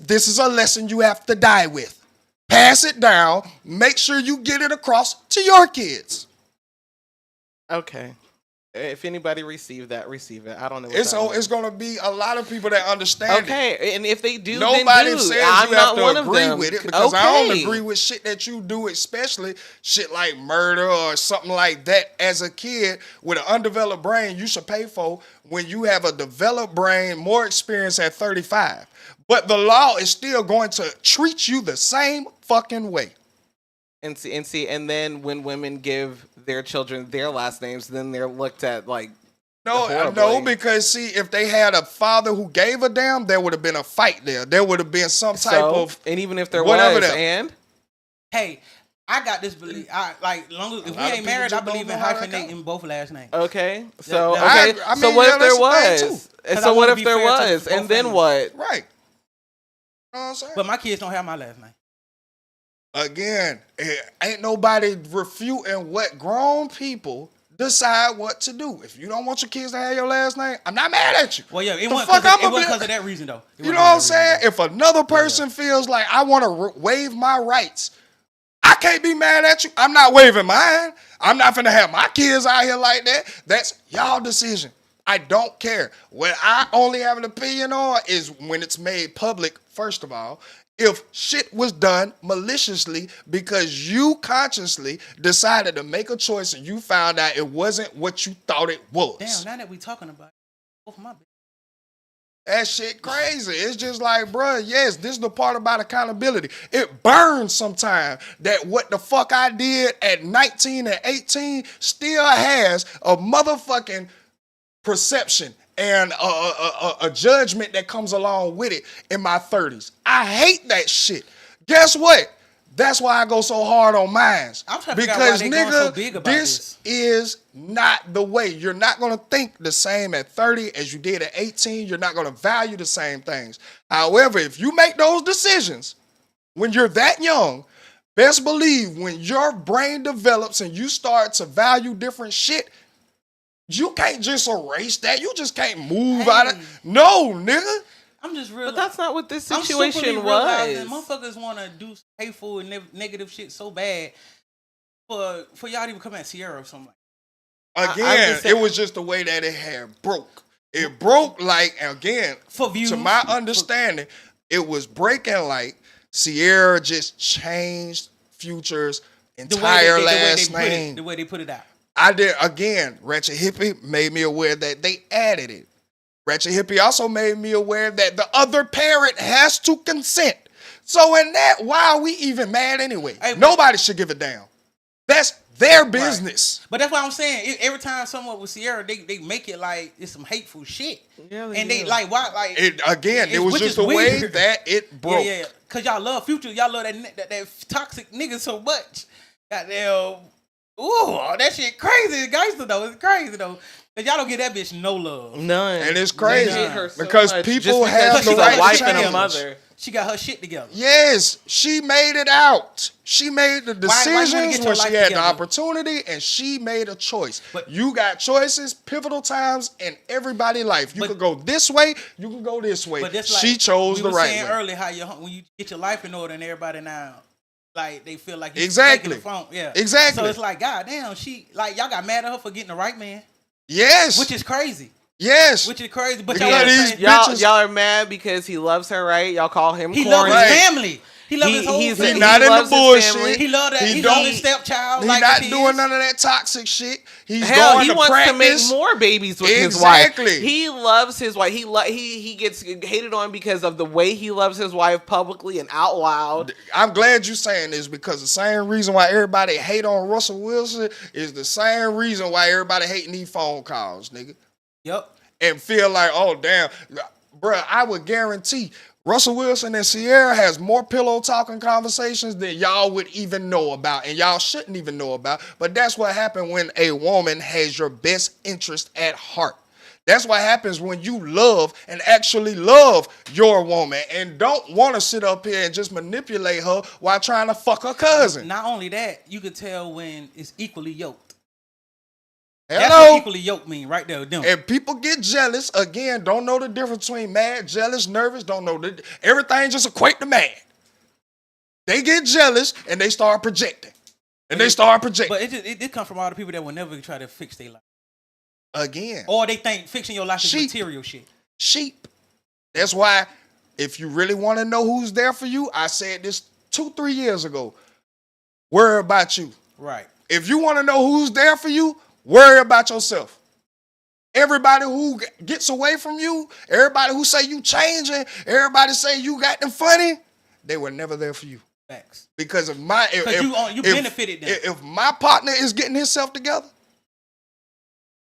this is a lesson you have to die with. Pass it down. Make sure you get it across to your kids. Okay. If anybody received that, receive it. I don't know. What It's gonna be a lot of people that understand. Okay, and if they do, nobody then do. says I'm you not have one to of agree them. with it because I don't Okay. agree with shit that you do, especially shit like murder or something like that. As a kid with an undeveloped brain, you should pay for when you have a developed brain, more experience at 35. But the law is still going to treat you the same fucking way. And and then when women give their children their last names, then they're looked at like No, because see, if they had a father who gave a damn, there would have been a fight there. There would have been some type of, and even if there whatever was, that- and Hey, I got this belief. Long as if we lot of ain't married, people I just believe don't in know how that hyphenating both last names. okay, so I okay, mean, so what yeah, if there that's the was? thing, And Because I so what wanna if be there fair to was? both And then families. what? right. You know what I'm saying? But my kids don't have my last name. Again, ain't nobody refuting what grown people decide what to do. If you don't want your kids to have your last name, I'm not mad at you. Well, yeah, it The wasn't fuck because I'ma be- of that reason though. You know what I'm saying? If another person feels like I want to waive my rights, I can't be mad at you. I'm not waiving mine. I'm not finna have my kids out here like that. That's y'all decision. I don't care. What I only have an opinion on is when it's made public, first of all. If shit was done maliciously because you consciously decided to make a choice and you found out it wasn't what you thought it was. Damn, now that we talking about it, both of my business. That shit crazy. It's just like, bruh, yes, this is the part about accountability. It burns sometimes that what the fuck I did at 19 and 18 still has a motherfucking perception and a judgment that comes along with it in my 30s. I hate that shit. Guess what? That's why I go so hard on mines. I'm trying to figure out why Because they going so nigga, big about this is not the way. You're not gonna think the same at 30 as you did at 18. You're not gonna value the same things. However, if you make those decisions when you're that young, best believe when your brain develops and you start to value different shit, you can't just erase that. You just can't move out of it. No, nigga. I'm just real. But that's not what this I'm situation superly realizing was. motherfuckers want to do hateful and negative shit so bad for y'all to even come at Sierra or something. Again, it was just the way that it had broke. It broke like, again, For views. to my understanding, it was breaking like Sierra just changed Future's entire last name. The way they put it out. I did, again, Ratchet Hippie made me aware that they added it. Ratchet Hippie also made me aware that the other parent has to consent. So in that, why are we even mad anyway? Hey, Nobody should give a damn. That's their business. But that's what I'm saying. Every time someone with Sierra, they make it like it's some hateful shit. Yeah, And they like, why? Like, It was which just is the way weird. that it broke. Yeah. Cause y'all love Future. Y'all love that toxic nigga so much. Goddamn. Ooh, that shit crazy. It's gangster though. It's crazy though. Cause y'all don't get that bitch no love. None. And it's crazy They hate her so because much people just because have she's the a right wife to and a change. mother. She got her shit together. Yes, she made it out. She made the why you wanna decisions get your when she life had the together? opportunity, and she made a choice. But- you got choices, pivotal times in everybody's life. You But- could go this way, you could go this way. But that's like She chose we the were right saying way. earlier how when you get your life in order and everybody now, like they feel like you're Exactly. taking the phone. Yeah, Exactly. So it's like, God damn, she like y'all got mad at her for getting the right man, Yes. which is crazy. Yes. Which is crazy. But Because y'all gotta these say, bitches- Y'all are mad because he loves her, right? Y'all call him he corny. loves his Right. family. He loves his whole family. He not in the loves his bullshit. family. He love that. He He, don't- love his stepchild. He's like not his doing kids. none of that toxic shit. He's Hell, going he to wants practice. to make more babies with his wife. Exactly. He loves his wife. He gets hated on because of the way he loves his wife publicly and out loud. I'm glad you saying this because the same reason why everybody hate on Russell Wilson is the same reason why everybody hating these phone calls, nigga. Yep. And feel like, oh damn, bruh, I would guarantee Russell Wilson and Sierra has more pillow talking conversations than y'all would even know about, and y'all shouldn't even know about. But that's what happened when a woman has your best interest at heart. That's what happens when you love and actually love your woman and don't want to sit up here and just manipulate her while trying to fuck her cousin. Not only that, you could tell when it's equally yoked. Hello? That's what equally yoked mean right there. Them. And people get jealous, again, don't know the difference between mad, jealous, nervous, don't know. Everything just equate to mad. They get jealous and they start projecting. And they start projecting. But it come from all the people that will never try to fix their life. Again. Or they think fixing your life is Sheep. material shit. Sheep. That's why if you really want to know who's there for you, I said this 2-3 years ago. Worry about you. Right. If you want to know who's there for you, worry about yourself. Everybody who gets away from you, everybody who say you changing, everybody say you got them funny, they were never there for you. Facts. Because you benefited them. If my partner is getting himself together,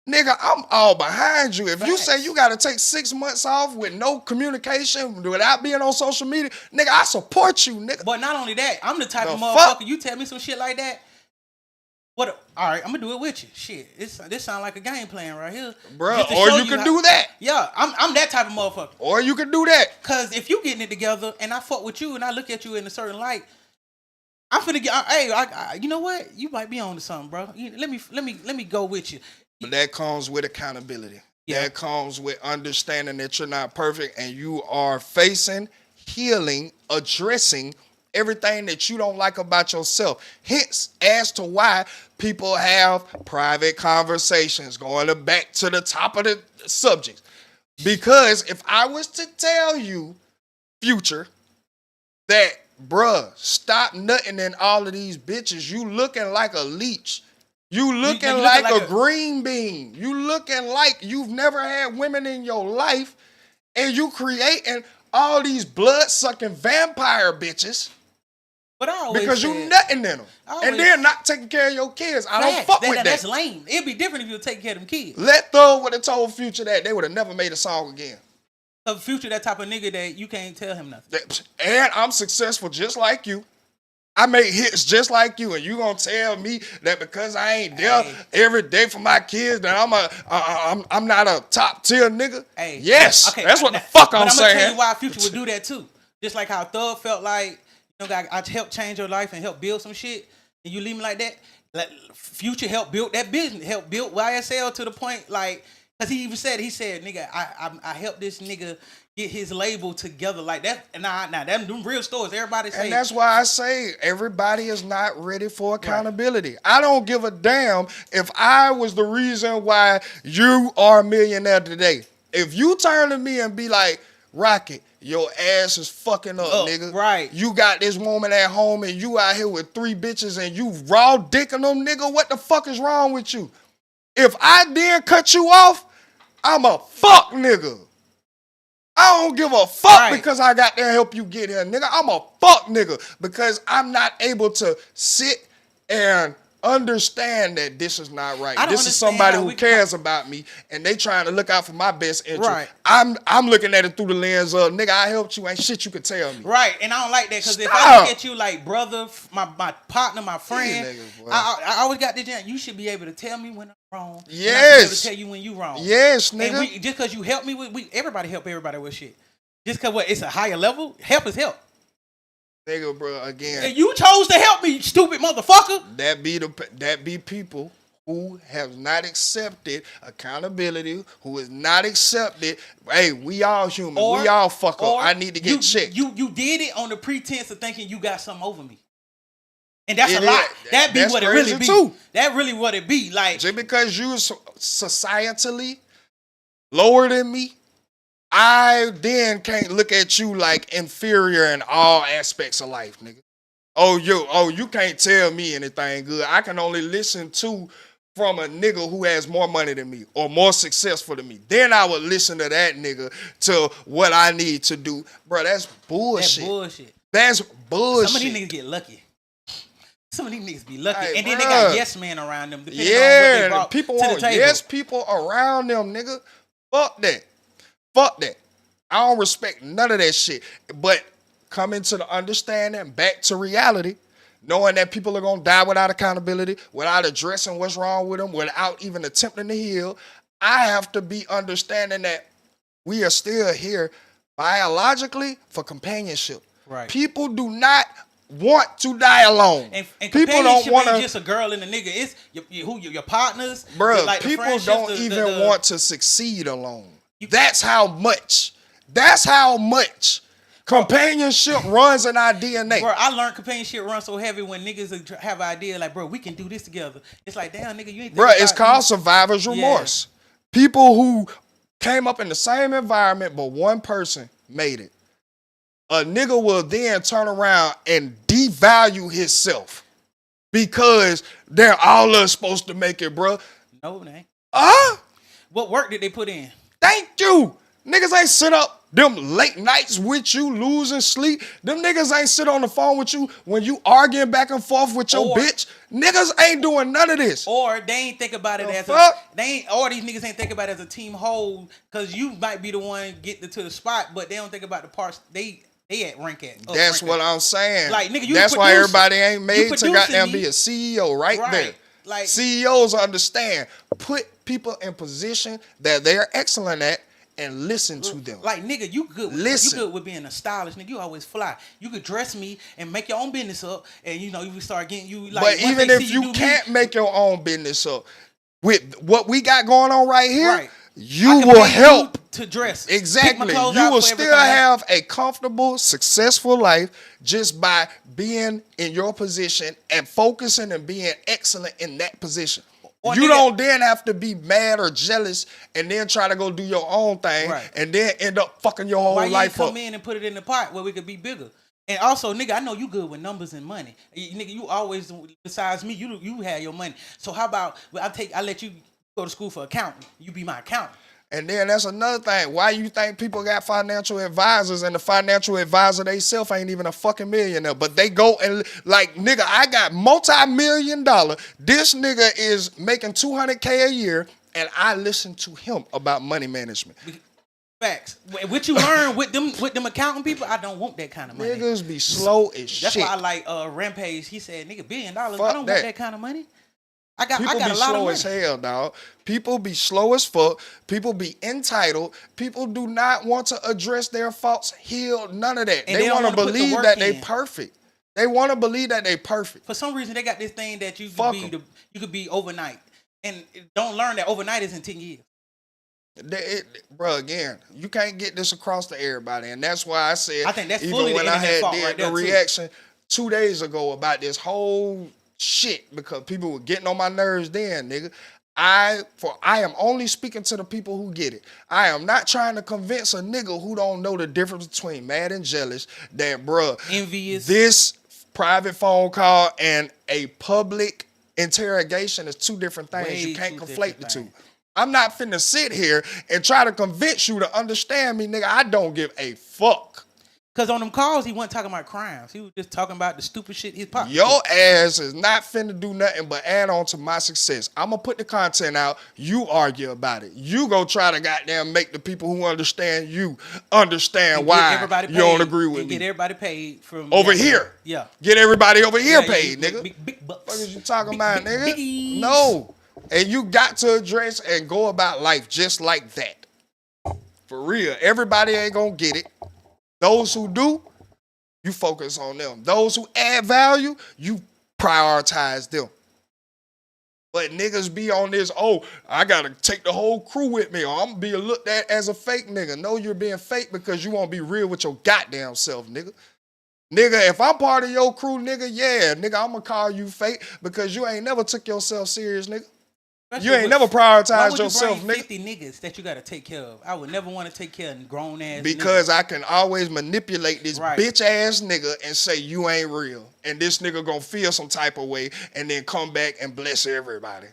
nigga, I'm all behind you. If you say you got to take 6 months off with no communication, without being on social media, nigga, I support you, nigga. But not only that, I'm the type of motherfucker, you tell me some shit like that, all right, I'm gonna do it with you. Shit, this sound like a game plan right here, bro. Or you can do that. Yeah, I'm that type of motherfucker. Or you can do that. Cause if you getting it together and I fuck with you and I look at you in a certain light, I'm finna get. Hey, you know what? You might be on to something, bro. Let me go with you. But that comes with accountability. Yeah. That comes with understanding that you're not perfect and you are facing, healing, addressing everything that you don't like about yourself. Hence, as to why people have private conversations, going back to the top of the subject. Because if I was to tell you, Future, that, bruh, stop nutting in all of these bitches, you looking like a leech. You looking like a green bean. You looking like you've never had women in your life, and you creating all these blood-sucking vampire bitches. But I always because you nutting in them. And then not taking care of your kids. I don't fuck with that. That's lame. It'd be different if you were taking care of them kids. Let Thug would have told Future that, they would have never made a song again. Cause Future that type of nigga that you can't tell him nothing. And I'm successful just like you. I make hits just like you, and you gonna tell me that because I ain't there every day for my kids that I'm not a top tier nigga? Hey, yes, that's what the fuck I'm saying. But I'm gonna tell you why Future would do that too. Just like how Thug felt like, I helped change your life and help build some shit, and you leave me like that. Like Future helped build that business, helped build YSL to the point like, cause he even said, nigga, I helped this nigga get his label together like that. And now them real stories, everybody say. And that's why I say everybody is not ready for accountability. Right. I don't give a damn if I was the reason why you are a millionaire today. If you turn to me and be like, Ratchet, your ass is fucking up, nigga. Right. You got this woman at home and you out here with 3 bitches and you raw dicking them, nigga. What the fuck is wrong with you? If I did cut you off, I'm a fuck nigga. I don't give a fuck because I got to help you get here, nigga. I'm a fuck nigga because I'm not able to sit and understand that this is not right. This is somebody who cares about me and they trying to look out for my best interest. Right. I'm looking at it through the lens of, nigga, I helped you, ain't shit you can tell me. Right, and I don't like that because if I look at you like brother, my partner, my friend, I always got this, you should be able to tell me when I'm wrong. Yes. And I should be able to tell you when you wrong. Yes, nigga. And just because you help me with, everybody help everybody with shit. Just because it's a higher level, help is help. Nigga, bro, again. And you chose to help me, stupid motherfucker. That be people who have not accepted accountability, who has not accepted, hey, we all human, we all fuck up. I need to get checked. You did it on the pretense of thinking you got something over me. And that's a lot. That be what it really be. Too. That really what it be. Like, just because you societally lower than me, I then can't look at you like inferior in all aspects of life, nigga. You can't tell me anything good. I can only listen to from a nigga who has more money than me or more successful than me. Then I would listen to that nigga to what I need to do. Bro, that's bullshit. That's bullshit. Some of these niggas get lucky. Some of these niggas be lucky. And then they got yes men around them. Depending on what they brought people to want the table. yes people around them, nigga. Fuck that. Fuck that. I don't respect none of that shit. But coming to the understanding, back to reality, knowing that people are going to die without accountability, without addressing what's wrong with them, without even attempting to heal, I have to be understanding that we are still here biologically for companionship. Right. People do not want to die alone. And people don't want to just a girl and a nigga. It's your partners. Bro, like people don't even want to succeed alone. That's how much companionship runs in our DNA. Bro, I learned companionship runs so heavy when niggas have an idea like, bro, we can do this together. It's like, damn, nigga, you ain't. Bro, it's called survivor's remorse. People who came up in the same environment, but one person made it. A nigga will then turn around and devalue himself because they're all us supposed to make it, bro. No, they ain't. Huh? What work did they put in? Thank you. Niggas ain't sit up them late nights with you, losing sleep. Them niggas ain't sit on the phone with you when you arguing back and forth with your bitch. Niggas ain't doing none of this. Or they ain't think about it or these niggas ain't think about it as a team whole, because you might be the one getting to the spot, but they don't think about the parts they at rank at. That's what I'm saying. Like, nigga, that's why everybody ain't made to goddamn be a CEO right there. Like, CEOs understand. Put people in position that they're excellent at and listen to them. Like, nigga, you good. Listen. You good with being a stylist, nigga. You always fly. You could dress me and make your own business up, and you start getting you. Like, but even if you can't make your own business up, with what we got going on right here, you will help to dress. Exactly. You will still have a comfortable, successful life just by being in your position and focusing and being excellent in that position. Or you don't then have to be mad or jealous and then try to go do your own thing and then end up fucking your whole life up. Why you come in and put it in the pot where we could be bigger? And also, nigga, I know you good with numbers and money. Nigga, you always, besides me, you have your money. So how about I let you go to school for accounting. You be my accountant. And then that's another thing. Why you think people got financial advisors and the financial advisor they self ain't even a fucking millionaire? But they go and like, nigga, I got multi-million-dollar. This nigga is making $200K a year, and I listen to him about money management. Facts. What you learn with them accounting people, I don't want that kind of money. Niggas be slow as shit. That's why I like Rampage. He said, nigga, $1 billion. I don't want that kind of money. I got a lot of money. People be slow as hell, dog. People be slow as fuck. People be entitled. People do not want to address their faults, heal, none of that. They want to believe that they perfect. They want to believe that they perfect. For some reason, they got this thing that you could be overnight. And don't learn that overnight isn't 10 years. Bro, again, you can't get this across to everybody. And that's why I said, I think that's even fully when the I had right the reaction 2 days ago about this whole shit, because people were getting on my nerves then, nigga. I am only speaking to the people who get it. I am not trying to convince a nigga who don't know the difference between mad and jealous that, bruh, envious. This private phone call and a public interrogation is two different things. Way you can't conflate the two. I'm not finna sit here and try to convince you to understand me, nigga. I don't give a fuck. Because on them calls, he wasn't talking about crimes. He was just talking about the stupid shit his pops. Your ass is not finna do nothing but add on to my success. I'm going to put the content out. You argue about it. You go try to goddamn make the people who understand you understand why you don't agree with me. Get everybody paid from over here. Yeah. Get everybody over here paid, nigga. Big bucks. What is you talking about, nigga? Biggies. No. And you got to address and go about life just like that. For real. Everybody ain't going to get it. Those who do, you focus on them. Those who add value, you prioritize them. But niggas be on this, I gotta take the whole crew with me, or I'm gonna be looked at as a fake nigga. No, you're being fake because you won't be real with your goddamn self, nigga. Nigga, if I'm part of your crew, nigga, yeah, nigga, I'm gonna call you fake because you ain't never took yourself serious, nigga. You ain't never prioritized yourself, nigga. 50 niggas that you gotta take care of. I would never want to take care of grown ass. Because I can always manipulate this bitch ass nigga and say you ain't real, and this nigga gonna feel some type of way, and then come back and bless everybody.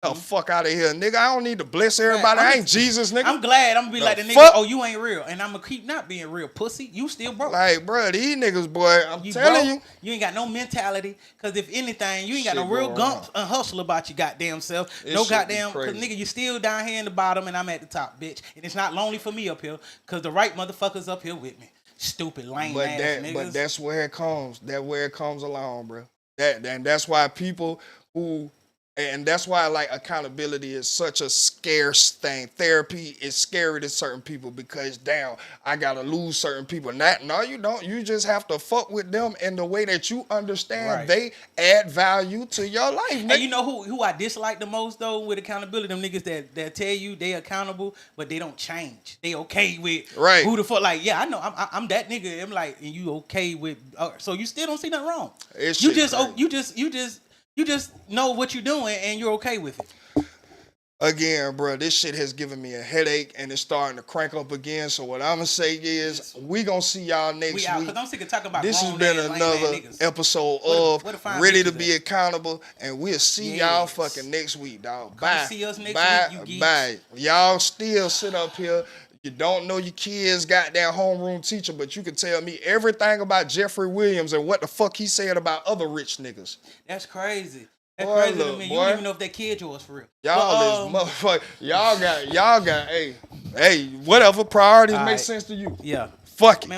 The fuck out of here, nigga. I don't need to bless everybody. I ain't Jesus, nigga. I'm glad I'm gonna be like the nigga, you ain't real. And I'm gonna keep not being real, pussy. You still broke. Like, bro, these niggas, boy, I'm telling you. You ain't got no mentality. Cause if anything, you ain't got no real gumps and hustle about your goddamn self. No goddamn, cause nigga, you still down here in the bottom and I'm at the top, bitch. And it's not lonely for me up here, cause the right motherfuckers up here with me. Stupid, lame ass niggas. But that's where it comes. That's where it comes along, bro. And that's why people who... And that's why, like, accountability is such a scarce thing. Therapy is scary to certain people because, damn, I got to lose certain people. No, you don't. You just have to fuck with them in the way that you understand they add value to your life. And you know who I dislike the most, though, with accountability? Them niggas that tell you they accountable, but they don't change. They okay with who the fuck. Like, yeah, I know. I'm that nigga. I'm like, and you okay with... so you still don't see nothing wrong. You just know what you're doing and you're okay with it. Again, bro, this shit has given me a headache and it's starting to crank up again. So what I'm gonna say is we gonna see y'all next week. Cause I'm sick of talking about this has been another episode of Ready to Be Accountable, and we'll see y'all fucking next week, dog. Bye. See us next week, bye. Y'all still sit up here. You don't know your kid's goddamn homeroom teacher, but you can tell me everything about Jeffrey Williams and what the fuck he said about other rich niggas. That's crazy. That's crazy to me. You don't even know if that kid yours for real. Y'all is motherfucker. Y'all got, hey, whatever. Priorities make sense to you. Yeah. Fuck it. Man,